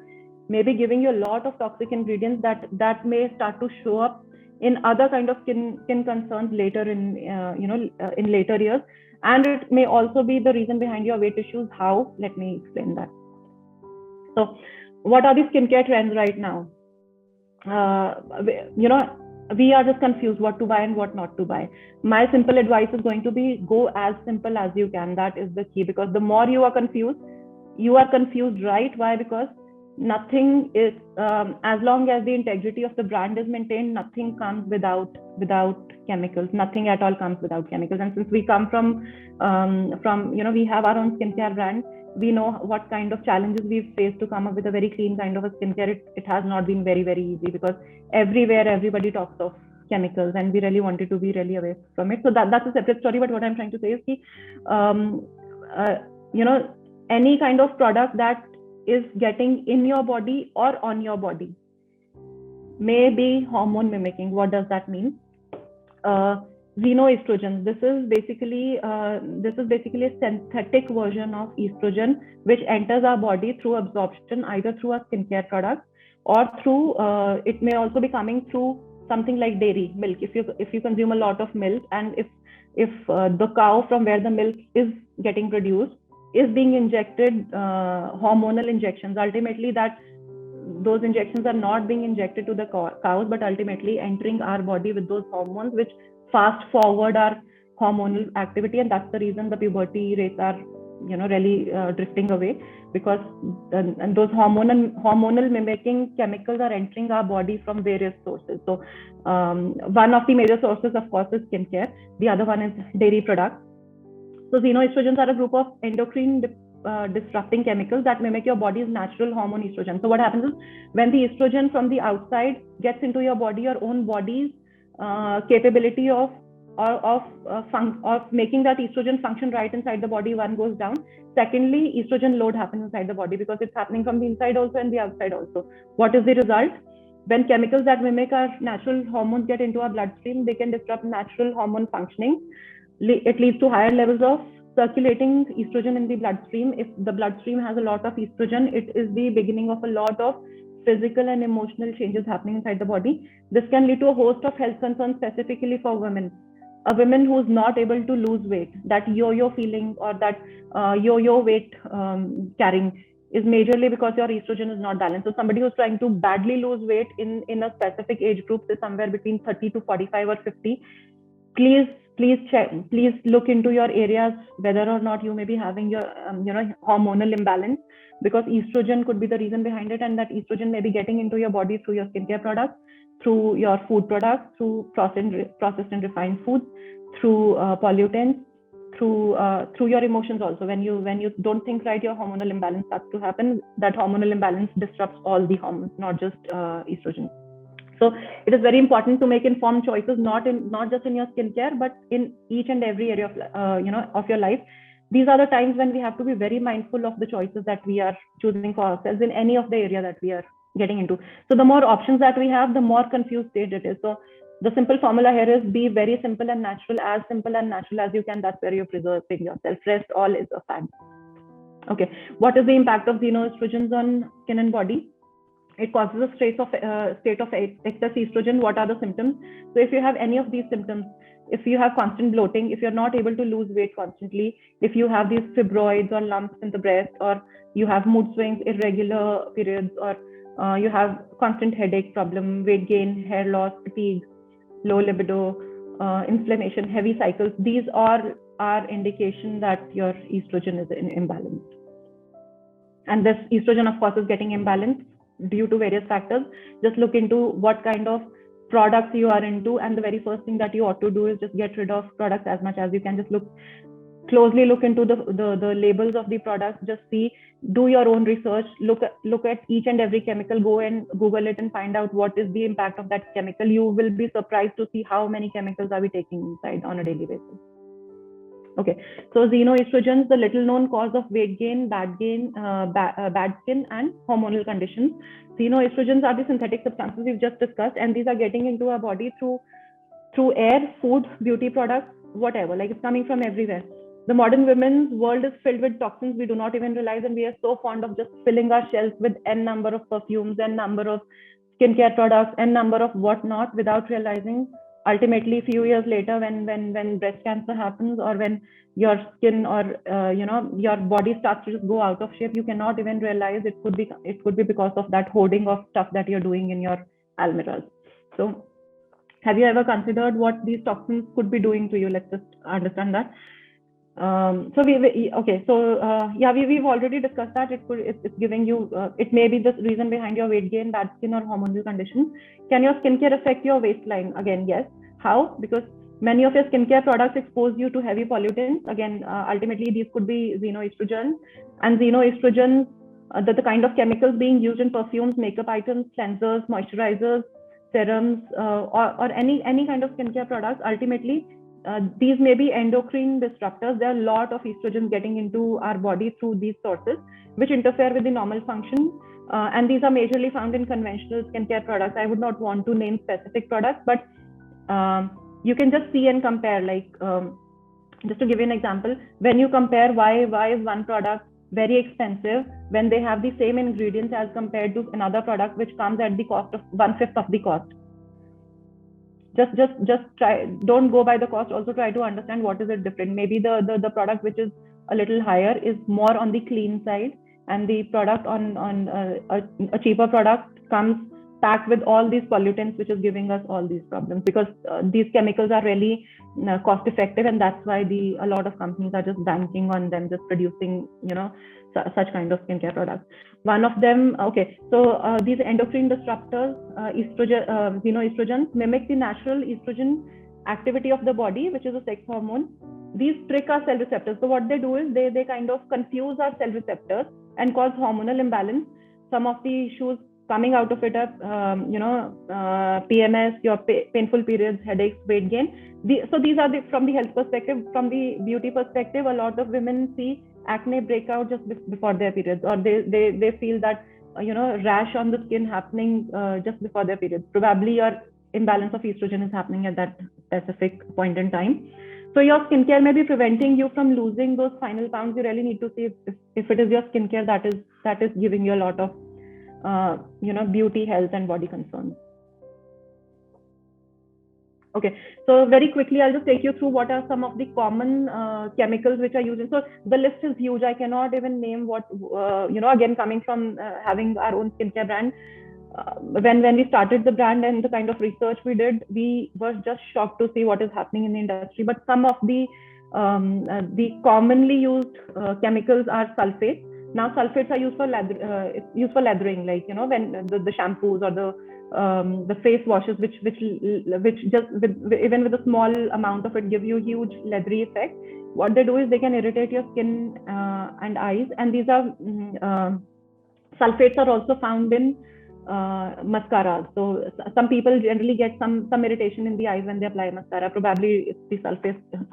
may be giving you a lot of toxic ingredients that may start to show up in other kind of skin concerns later in later years, and it may also be the reason behind your weight issues. How? Let me explain that. So, what are the skincare trends right now? you know, we are just confused what to buy and what not to buy. My simple advice is going to be go as simple as you can. That is the key, because the more you are confused, right? Why? Because nothing is, as long as the integrity of the brand is maintained, nothing comes without chemicals. Nothing at all comes without chemicals. And since we come from we have our own skincare brand, we know what kind of challenges we've faced to come up with a very clean kind of a skincare. It has not been very easy, because everywhere everybody talks of chemicals, and we really wanted to be really away from it. So that's a separate story. But what I'm trying to say is that uh, you know any kind of product that is getting in your body or on your body may be hormone mimicking. What does that mean? Xenoestrogens. This is basically a synthetic version of estrogen, which enters our body through absorption, either through a skincare product or through. It may also be coming through something like dairy milk. If you consume a lot of milk, and if the cow from where the milk is getting produced is being injected hormonal injections, ultimately those injections are not being injected to the cows, but ultimately entering our body with those hormones, which fast forward our hormonal activity. And that's the reason the puberty rates are really drifting away, because and those hormonal mimicking chemicals are entering our body from various sources. So one of the major sources, of course, is skincare. The other one is dairy products. So xenoestrogens are a group of endocrine disrupting chemicals that mimic your body's natural hormone estrogen. So what happens is, when the estrogen from the outside gets into your body, your own body's capability of making that estrogen function right inside the body, one, goes down. Secondly, estrogen load happens inside the body, because it's happening from the inside also and the outside also. What is the result? When chemicals that mimic our natural hormones get into our bloodstream, they can disrupt natural hormone functioning. It leads to higher levels of circulating estrogen in the bloodstream. If the bloodstream has a lot of estrogen, it is the beginning of a lot of physical and emotional changes happening inside the body. This can lead to a host of health concerns, specifically for women. A woman who's not able to lose weight, that yo-yo feeling, or that yo-yo weight carrying, is majorly because your estrogen is not balanced. So somebody who's trying to badly lose weight in a specific age group, is somewhere between 30 to 45 or 50, please look into your areas, whether or not you may be having your hormonal imbalance, because estrogen could be the reason behind it. And that estrogen may be getting into your body through your skincare products, through your food products, through processed and refined foods, through pollutants, through your emotions also. When you don't think right, your hormonal imbalance starts to happen. That hormonal imbalance disrupts all the hormones, not just estrogen. So it is very important to make informed choices, not just in your skincare, but in each and every area of your life. These are the times when we have to be very mindful of the choices that we are choosing for ourselves in any of the area that we are getting into. So the more options that we have, the more confused state it is. So the simple formula here is be very simple and natural as you can. That's where you're preserving yourself. Rest all is a fad. Okay, what is the impact of xenoestrogens on skin and body? It causes a state of excess estrogen. What are the symptoms? So if you have any of these symptoms, if you have constant bloating, if you're not able to lose weight constantly, if you have these fibroids or lumps in the breast, or you have mood swings, irregular periods, or you have constant headache problem, weight gain, hair loss, fatigue, low libido, inflammation, heavy cycles, these are indication that your estrogen is imbalanced. And this estrogen, of course, is getting imbalanced due to various factors. Just look into what kind of products you are into, and the very first thing that you ought to do is just get rid of products as much as you can. Just closely look into the labels of the products. Just see, do your own research, look at each and every chemical, go and Google it and find out what is the impact of that chemical. You will be surprised to see how many chemicals are we taking inside on a daily basis. Okay, so xenoestrogens, the little known cause of weight gain, bad skin, and hormonal conditions. Xenoestrogens are the synthetic substances we've just discussed, and these are getting into our body through air, food, beauty products, whatever. Like, it's coming from everywhere. The modern women's world is filled with toxins we do not even realize, and we are so fond of just filling our shelves with n number of perfumes, n number of skincare products, n number of whatnot, without realizing ultimately a few years later, when breast cancer happens, or when your skin or your body starts to just go out of shape, you cannot even realize it could be because of that hoarding of stuff that you're doing in your almirall. So have you ever considered what these toxins could be doing to you? Let's just understand that. So we've already discussed that it's giving you, it may be the reason behind your weight gain, bad skin, or hormonal conditions. Can your skincare affect your waistline? Again, yes. How? Because many of your skincare products expose you to heavy pollutants. Again, ultimately these could be xenoestrogens, and xenoestrogens, the kind of chemicals being used in perfumes, makeup items, cleansers, moisturizers, serums, or any kind of skincare products. Ultimately, these may be endocrine disruptors. There are a lot of estrogens getting into our body through these sources, which interfere with the normal function. And these are majorly found in conventional skincare products. I would not want to name specific products, but you can just see and compare. Like, just to give you an example, when you compare why is one product very expensive when they have the same ingredients as compared to another product which comes at the cost of 1/5 of the cost. Just try, don't go by the cost, also try to understand what is it different. Maybe the product which is a little higher is more on the clean side, and the product on a cheaper product comes packed with all these pollutants, which is giving us all these problems, because these chemicals are really cost effective, and that's why a lot of companies are just banking on them, just producing such kind of skincare products. One of them, these endocrine disruptors, xenoestrogens, mimic the natural estrogen activity of the body, which is a sex hormone. These trick our cell receptors. So what they do is they kind of confuse our cell receptors and cause hormonal imbalance. Some of the issues coming out of it are, PMS, your painful periods, headaches, weight gain. So these are from the health perspective. From the beauty perspective, a lot of women see acne break out just before their periods, or they feel that rash on the skin happening just before their periods. Probably your imbalance of estrogen is happening at that specific point in time. So your skincare may be preventing you from losing those final pounds. You really need to see if it is your skincare that is giving you a lot of beauty, health, and body concerns. Okay, so very quickly, I'll just take you through what are some of the common chemicals which are used. So the list is huge. I cannot even name what, again, coming from having our own skincare brand. When we started the brand and the kind of research we did, we were just shocked to see what is happening in the industry. But some of the commonly used chemicals are sulfates. Now sulfates are used for lathering, like when the shampoos or the face washes, which just even with a small amount of it give you huge leathery effect. What they do is they can irritate your skin and eyes, and these are sulfates are also found in mascara. So some people generally get some irritation in the eyes when they apply mascara. Probably it's the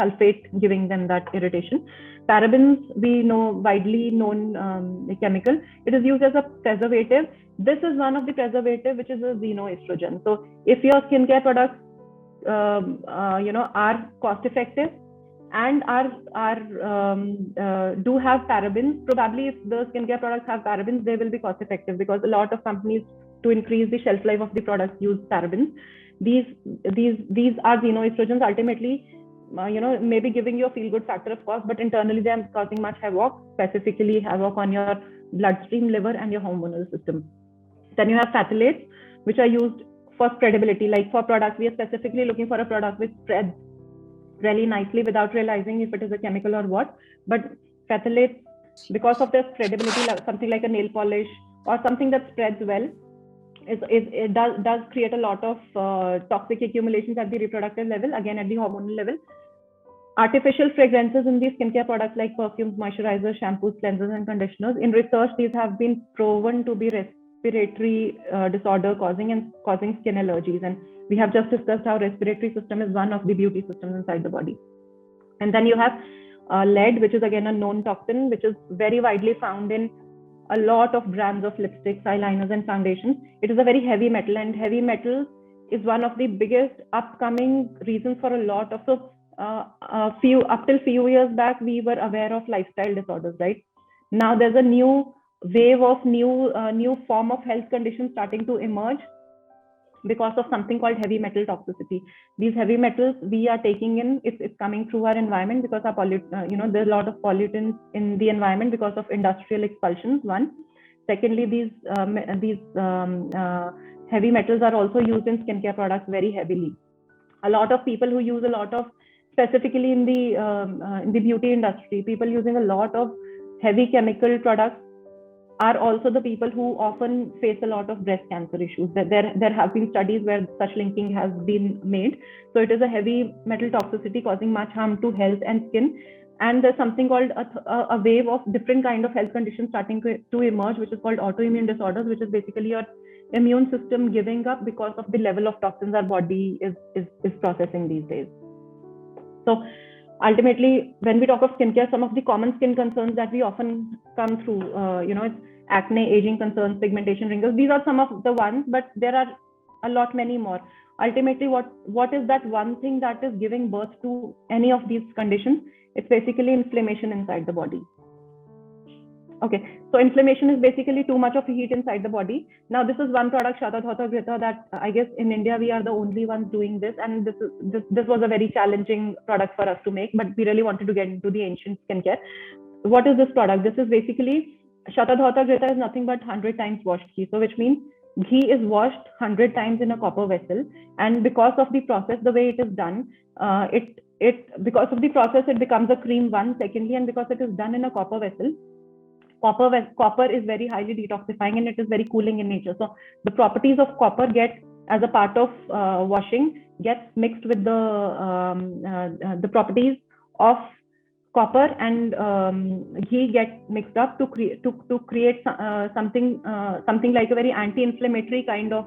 sulfate giving them that irritation. Parabens, we know, widely known chemical. It is used as a preservative. This is one of the preservative which is a xenoestrogen. So if your skincare products are cost effective and do have parabens, probably if the skincare products have parabens, they will be cost effective, because a lot of companies, to increase the shelf life of the products, use parabens. These are xenoestrogens. Ultimately, maybe giving you a feel good factor, of course, but internally they are causing much havoc, specifically havoc on your bloodstream, liver, and your hormonal system. Then you have phthalates, which are used for spreadability. Like for products, we are specifically looking for a product which spreads really nicely without realizing if it is a chemical or what. But phthalates, because of their spreadability, like something like a nail polish or something that spreads well, it does create a lot of toxic accumulations at the reproductive level, again at the hormonal level. Artificial fragrances in these skincare products like perfumes, moisturizers, shampoos, cleansers, and conditioners. In research, these have been proven to be respiratory disorder causing skin allergies. And we have just discussed how respiratory system is one of the beauty systems inside the body. And then you have lead, which is again a known toxin, which is very widely found in a lot of brands of lipsticks, eyeliners, and foundations. It is a very heavy metal, and heavy metal is one of the biggest upcoming reasons for a lot of up till few years back, we were aware of lifestyle disorders, right? Now there's a new wave of new form of health conditions starting to emerge because of something called heavy metal toxicity. These heavy metals we are taking in, it's coming through our environment because our there's a lot of pollutants in the environment because of industrial expulsions. One, secondly, these heavy metals are also used in skincare products very heavily. A lot of people who use a lot of, specifically in the beauty industry, people using a lot of heavy chemical products are also the people who often face a lot of breast cancer issues. There have been studies where such linking has been made. So it is a heavy metal toxicity causing much harm to health and skin. And there's something called a wave of different kind of health conditions starting to emerge, which is called autoimmune disorders, which is basically your immune system giving up because of the level of toxins our body is processing these days. So ultimately, when we talk of skincare, some of the common skin concerns that we often come through, it's acne, aging concerns, pigmentation, wrinkles. These are some of the ones, but there are a lot many more. Ultimately, what is that one thing that is giving birth to any of these conditions? It's basically inflammation inside the body. Okay, so inflammation is basically too much of heat inside the body. Now, this is one product, Shatadhata Grita, that I guess in India we are the only ones doing this, and this was a very challenging product for us to make, but we really wanted to get into the ancient skincare. What is this product? This is basically, Shatadhata Grita is nothing but 100 times washed ghee. So which means ghee is washed 100 times in a copper vessel, and because of the process, the way it is done, because of the process, it becomes a cream one. Secondly, and because it is done in a copper vessel, copper is very highly detoxifying and it is very cooling in nature. So the properties of copper get, as a part of washing, gets mixed with the properties of copper and ghee get mixed up to create something like a very anti-inflammatory kind of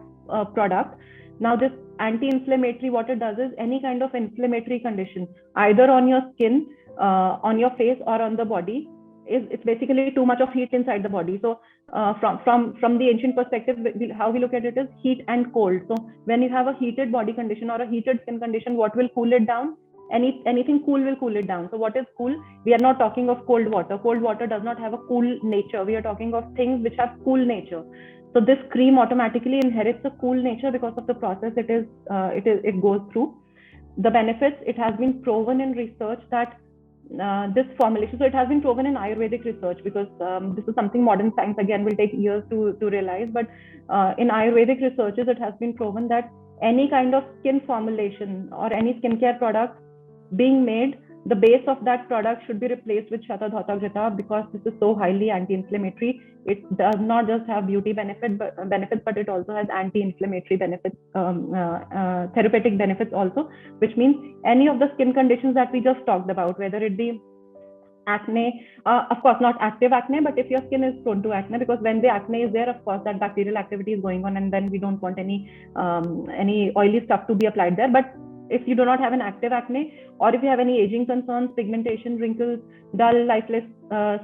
product. Now, this anti-inflammatory, what it does is any kind of inflammatory condition, either on your skin, on your face, or on the body, it's basically too much of heat inside the body. So from the ancient perspective, how we look at it is heat and cold. So when you have a heated body condition or a heated skin condition, what will cool it down? Anything cool will cool it down. So what is cool? We are not talking of cold water. Cold water does not have a cool nature. We are talking of things which have cool nature. So this cream automatically inherits a cool nature because of the process it goes through. The benefits, it has been proven in research that this formulation, so it has been proven in Ayurvedic research, because this is something modern science again will take years to realize, but in Ayurvedic researches it has been proven that any kind of skin formulation or any skincare product being made, the base of that product should be replaced with Shatadhata Grita, because this is so highly anti-inflammatory. It does not just have beauty benefits, but it also has anti-inflammatory benefits, therapeutic benefits also, which means any of the skin conditions that we just talked about, whether it be acne, of course not active acne, but if your skin is prone to acne, because when the acne is there, of course that bacterial activity is going on, and then we don't want any oily stuff to be applied there. But if you do not have an active acne, or if you have any aging concerns, pigmentation, wrinkles, dull, lifeless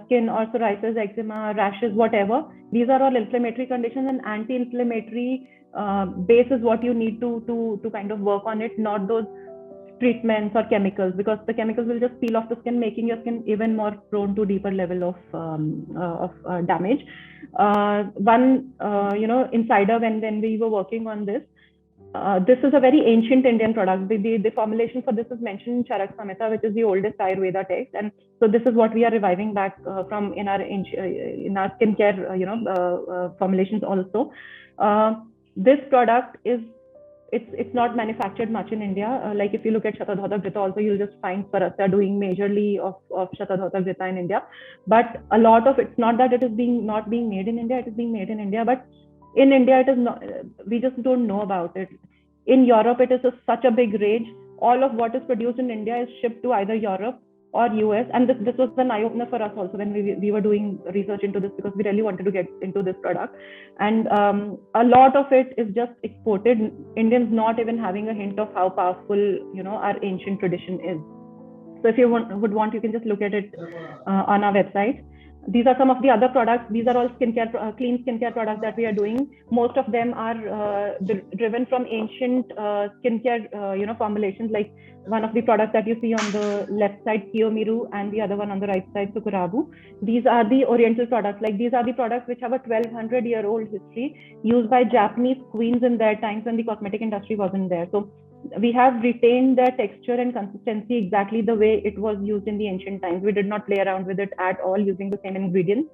skin, or psoriasis, eczema, rashes, whatever, these are all inflammatory conditions, and anti-inflammatory base is what you need to kind of work on it, not those treatments or chemicals, because the chemicals will just peel off the skin, making your skin even more prone to deeper level of damage. One insider, when we were working on this, this is a very ancient Indian product. The formulation for this is mentioned in Charak Samhita, which is the oldest Ayurveda text, and so this is what we are reviving back from in our skincare formulations also. This product is, it's not manufactured much in India. Like if you look at Shatadhata Grita also, you'll just find Swarasya doing majorly of Shatadhata Grita in India. But a lot of it's not that it is not being made in India, it is being made in India, but in India it is not, we just don't know about it. In Europe, it is such a big rage. All of what is produced in India is shipped to either Europe or US, and this was an eye-opener for us also when we were doing research into this, because we really wanted to get into this product. And a lot of it is just exported, Indians not even having a hint of how powerful our ancient tradition is. So if you would want, you can just look at it on our website. These are some of the other products. These are all skincare, clean skincare products that we are doing. Most of them are driven from ancient skincare, formulations. Like one of the products that you see on the left side, Kiyomiru, and the other one on the right side, Sukurabu. These are the Oriental products. Like these are the products which have a 1200-year-old history, used by Japanese queens in their times when the cosmetic industry wasn't there. So we have retained the texture and consistency exactly the way it was used in the ancient times. We did not play around with it at all, using the same ingredients.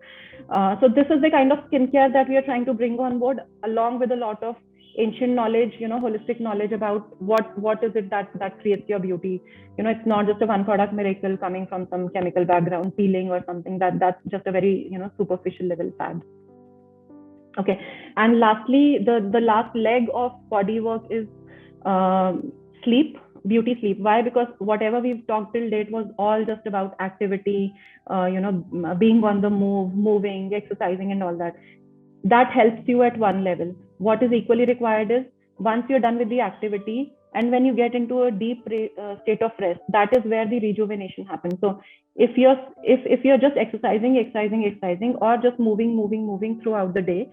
So this is the kind of skincare that we are trying to bring on board, along with a lot of ancient knowledge, holistic knowledge about what is it that creates your beauty. It's not just a one product miracle coming from some chemical background, peeling or something. That's just a very superficial level fad. Okay, and lastly, the last leg of body work is sleep. Beauty sleep. Why? Because whatever we've talked till date was all just about activity, being on the move, moving, exercising, and all that. That helps you at one level. What is equally required is once you're done with the activity and when you get into a deep state of rest, that is where the rejuvenation happens. So if you're just exercising or just moving throughout the day,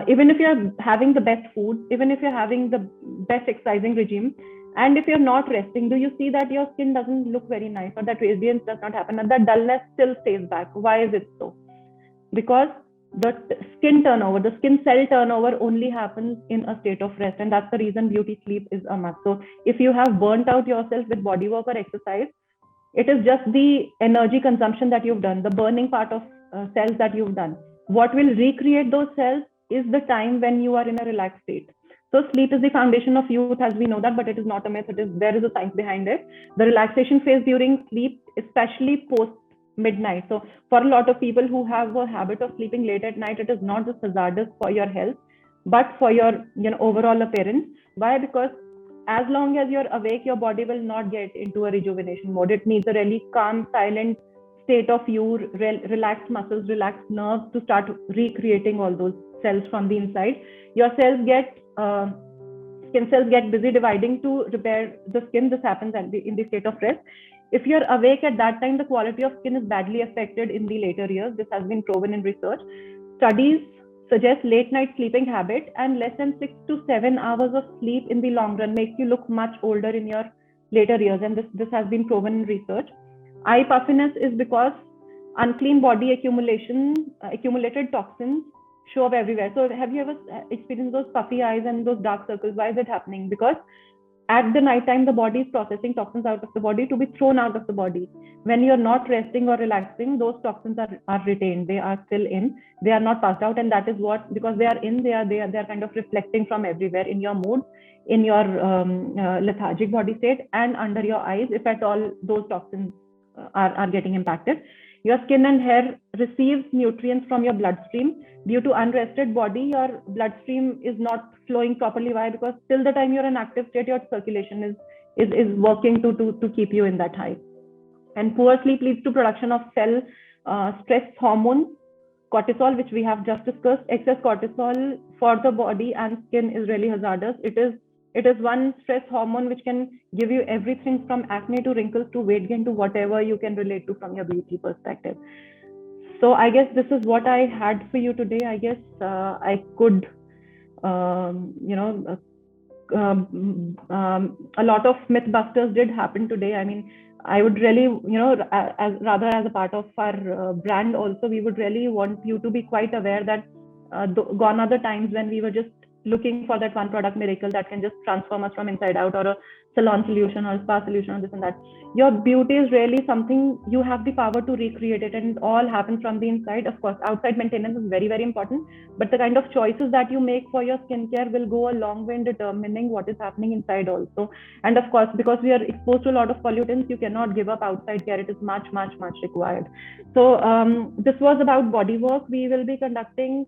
even if you're having the best food, even if you're having the best exercising regime, and if you're not resting, do you see that your skin doesn't look very nice, or that radiance does not happen, and that dullness still stays back? Why is it so? Because the skin cell turnover only happens in a state of rest, and that's the reason beauty sleep is a must. So if you have burnt out yourself with body work or exercise, it is just the energy consumption that you've done, the burning part of cells that you've done. What will recreate those cells is the time when you are in a relaxed state. So sleep is the foundation of youth, as we know that, but it is not a myth. There is a science behind it. The relaxation phase during sleep, especially post midnight. So for a lot of people who have a habit of sleeping late at night, it is not just hazardous for your health, but for your overall appearance. Why? Because as long as you're awake, your body will not get into a rejuvenation mode. It needs a really calm, silent state of you, relaxed muscles, relaxed nerves to start recreating all those cells from the inside. Your skin cells get busy dividing to repair the skin. This happens in the state of rest. If you're awake at that time, the quality of skin is badly affected in the later years. This has been proven in research. Studies suggest late night sleeping habit and less than 6 to 7 hours of sleep in the long run makes you look much older in your later years, and this has been proven in research. Eye puffiness is because unclean body accumulated toxins show up everywhere. So have you ever experienced those puffy eyes and those dark circles? Why is it happening? Because at the night time, the body is processing toxins out of the body to be thrown out of the body. When you're not resting or relaxing, those toxins are retained. They are still in. They are not passed out, and that is what, because they are in, they are kind of reflecting from everywhere in your mood, in your lethargic body state, and under your eyes, if at all those toxins are getting impacted. Your skin and hair receives nutrients from your bloodstream. Due to unrested body, your bloodstream is not flowing properly. Why? Because till the time you're in active state, your circulation is working to keep you in that high. And poor sleep leads to production of cell stress hormones, cortisol, which we have just discussed. Excess cortisol for the body and skin is really hazardous. It is one stress hormone which can give you everything from acne to wrinkles to weight gain to whatever you can relate to from your beauty perspective. So I guess this is what I had for you today. I guess I could, a lot of mythbusters did happen today. I mean, I would really, as a part of our brand also, we would really want you to be quite aware that gone are the times when we were just looking for that one product miracle that can just transform us from inside out, or a salon solution or a spa solution or this and that. Your beauty is really something you have the power to recreate it, and it all happens from the inside. Of course, outside maintenance is very, very important, but the kind of choices that you make for your skincare will go a long way in determining what is happening inside also. And of course, because we are exposed to a lot of pollutants, you cannot give up outside care. It is much, much, much required. So this was about body work. We will be conducting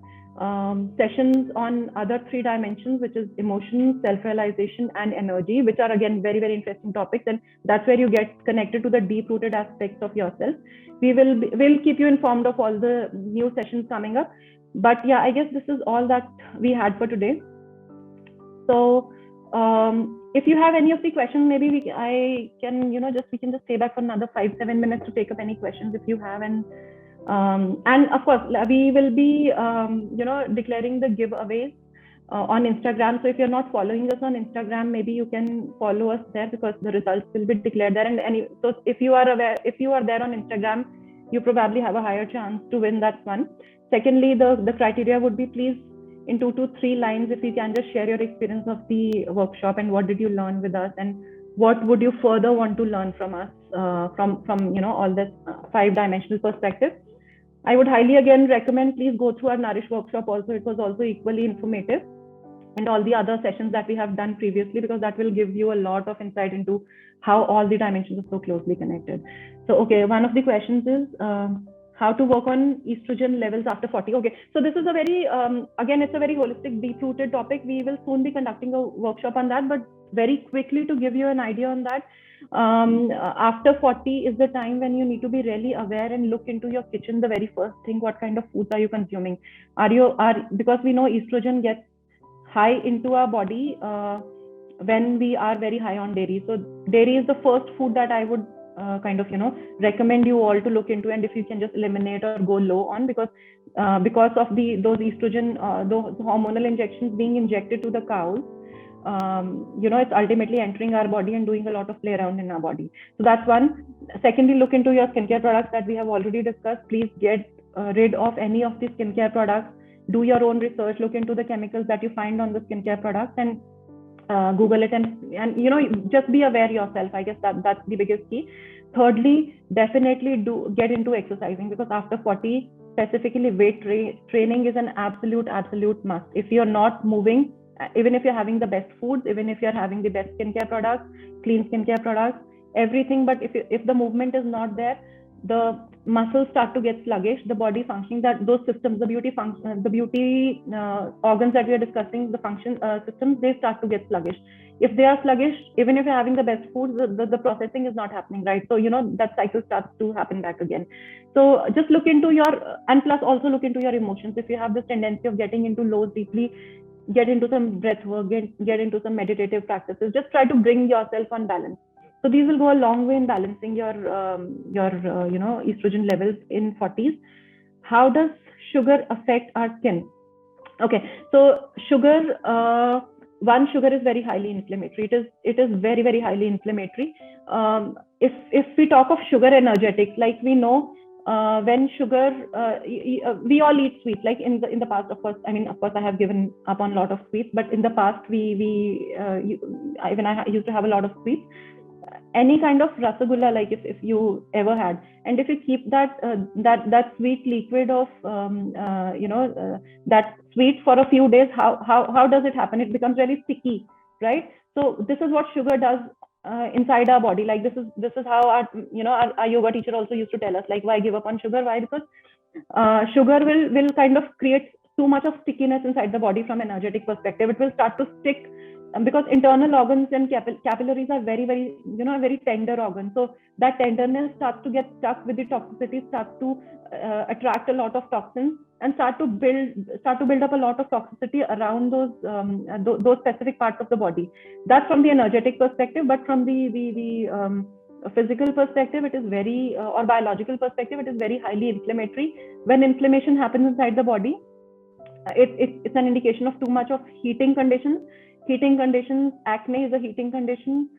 sessions on other 3 dimensions, which is emotion, self-realization, and energy, which are again very, very interesting topics, and that's where you get connected to the deep-rooted aspects of yourself. We'll keep you informed of all the new sessions coming up, but yeah, I guess this is all that we had for today. So if you have any of the questions, maybe we can just stay back for another 5-7 minutes to take up any questions if you have. And of course, we will be, declaring the giveaways on Instagram. So if you're not following us on Instagram, maybe you can follow us there, because the results will be declared there. And so if you are there on Instagram, you probably have a higher chance to win that one. Secondly, the criteria would be, please, in 2 to 3 lines, if you can just share your experience of the workshop and what did you learn with us, and what would you further want to learn from us, from all this 5-dimensional perspective. I would highly again recommend, please go through our Nourish workshop also. It was also equally informative. and all the other sessions that we have done previously, because that will give you a lot of insight into how all the dimensions are so closely connected. So, okay, one of the questions is how to work on estrogen levels after 40. Okay, so this is a very, again, it's a very holistic, deep-rooted topic. We will soon be conducting a workshop on that, but very quickly to give you an idea on that, after 40 is the time when you need to be really aware and look into your kitchen. The very first thing, what kind of foods are you consuming? Because we know estrogen gets high into our body when we are very high on dairy. So dairy is the first food that I would kind of recommend you all to look into, and if you can just eliminate or go low on, because of those estrogen, those hormonal injections being injected to the cows, it's ultimately entering our body and doing a lot of play around in our body. So that's one. Secondly, look into your skincare products that we have already discussed. Please get rid of any of these skincare products. Do your own research, look into the chemicals that you find on the skincare products, and Google it, and just be aware yourself. I guess that's the biggest key. Thirdly, definitely do get into exercising, because after 40, specifically weight training is an absolute must. If you're not moving, even if you're having the best foods, even if you're having the best skincare products, clean skincare products, everything, but if the movement is not there, the muscles start to get sluggish, the body functioning, that those systems, the beauty organs that we are discussing, the function systems, they start to get sluggish. If they are sluggish, even if you're having the best foods, the processing is not happening, right? So that cycle starts to happen back again. So just look into and plus also look into your emotions. If you have this tendency of getting into lows deeply, get into some breath work, get into some meditative practices. Just try to bring yourself on balance. So these will go a long way in balancing your estrogen levels in 40s. How does sugar affect our skin? Okay, so sugar, sugar is very highly inflammatory. It is very, very highly inflammatory. If we talk of sugar energetics, like we know, when sugar, we all eat sweets. Like in the past, of course, I have given up on a lot of sweets, but in the past, even I used to have a lot of sweets. Any kind of rasagulla, like if you ever had, and if you keep that sweet liquid of that sweet for a few days, how does it happen? It becomes very sticky, right? So this is what sugar does inside our body. Like this is how our yoga teacher also used to tell us, like, why give up on sugar? Why? Because sugar will kind of create too much of stickiness inside the body from an energetic perspective. It will start to stick, because internal organs and capillaries are very, very, very tender organs. So that tenderness starts to get stuck with the toxicity, starts to attract a lot of toxins, and start to build up a lot of toxicity around those specific parts of the body. That's from the energetic perspective, but from the physical perspective, it is very, or biological perspective, it is very highly inflammatory. When inflammation happens inside the body, it's an indication of too much of heating conditions. Acne is a heating condition.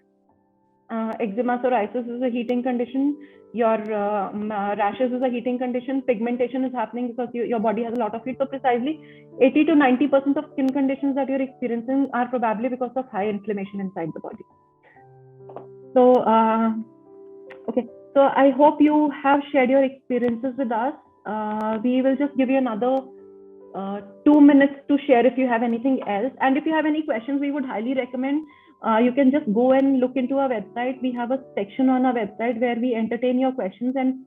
Eczema, psoriasis is a heating condition. Your rashes is a heating condition. Pigmentation is happening because your body has a lot of heat. So precisely 80 to 90% of skin conditions that you're experiencing are probably because of high inflammation inside the body. So, okay. So I hope you have shared your experiences with us. We will just give you another 2 minutes to share if you have anything else. And if you have any questions, we would highly recommend you can just go and look into our website. We have a section on our website where we entertain your questions, and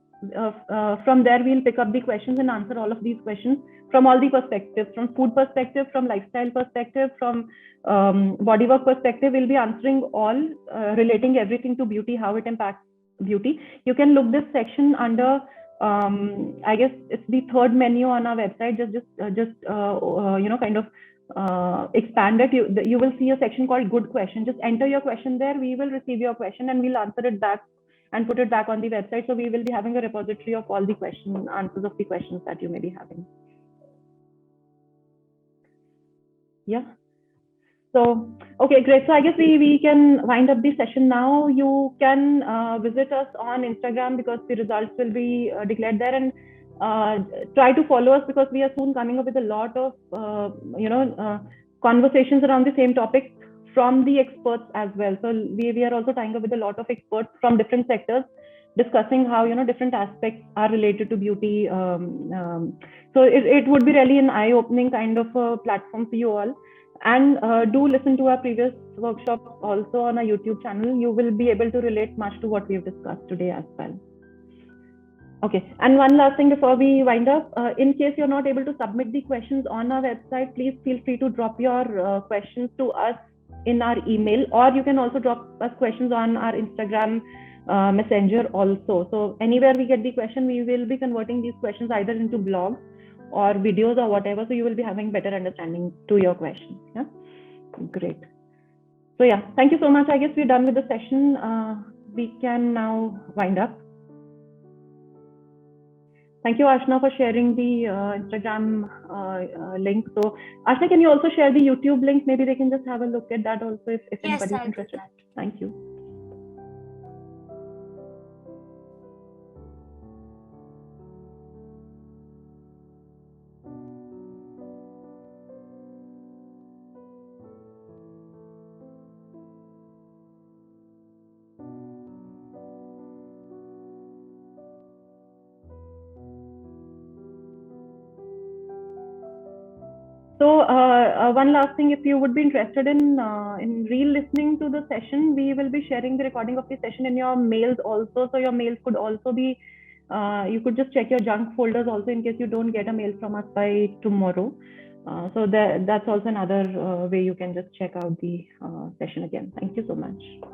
from there we'll pick up the questions and answer all of these questions from all the perspectives, from food perspective, from lifestyle perspective, from bodywork perspective. We'll be answering all, relating everything to beauty, how it impacts beauty. You can look this section under, I guess it's the third menu on our website. Expand it. You will see a section called Good Question. Just enter your question there. We will receive your question and we'll answer it back and put it back on the website. So we will be having a repository of all the answers of the questions that you may be having. Yeah. So, okay, great. So I guess we can wind up the session now. You can visit us on Instagram, because the results will be declared there, and try to follow us, because we are soon coming up with a lot of conversations around the same topic from the experts as well. So we are also tying up with a lot of experts from different sectors, discussing how different aspects are related to beauty. So it would be really an eye-opening kind of a platform for you all. And do listen to our previous workshops also on our YouTube channel. You will be able to relate much to what we've discussed today as well. Okay, and one last thing before we wind up, in case you're not able to submit the questions on our website, please feel free to drop your questions to us in our email, or you can also drop us questions on our Instagram messenger also. So anywhere we get the question, we will be converting these questions either into blogs or videos or whatever, so you will be having better understanding to your questions. Yeah, great. So yeah, thank you so much. I guess we're done with the session. We can now wind up. Thank you, Ashna, for sharing the Instagram link. So, Ashna, can you also share the YouTube link? Maybe they can just have a look at that also if Yes, anybody's I'll do interested. that. Thank you. So, one last thing, if you would be interested in re-listening to the session, we will be sharing the recording of the session in your mails also. So your mails could also be, you could just check your junk folders also in case you don't get a mail from us by tomorrow. So that's also another way you can just check out the session again. Thank you so much.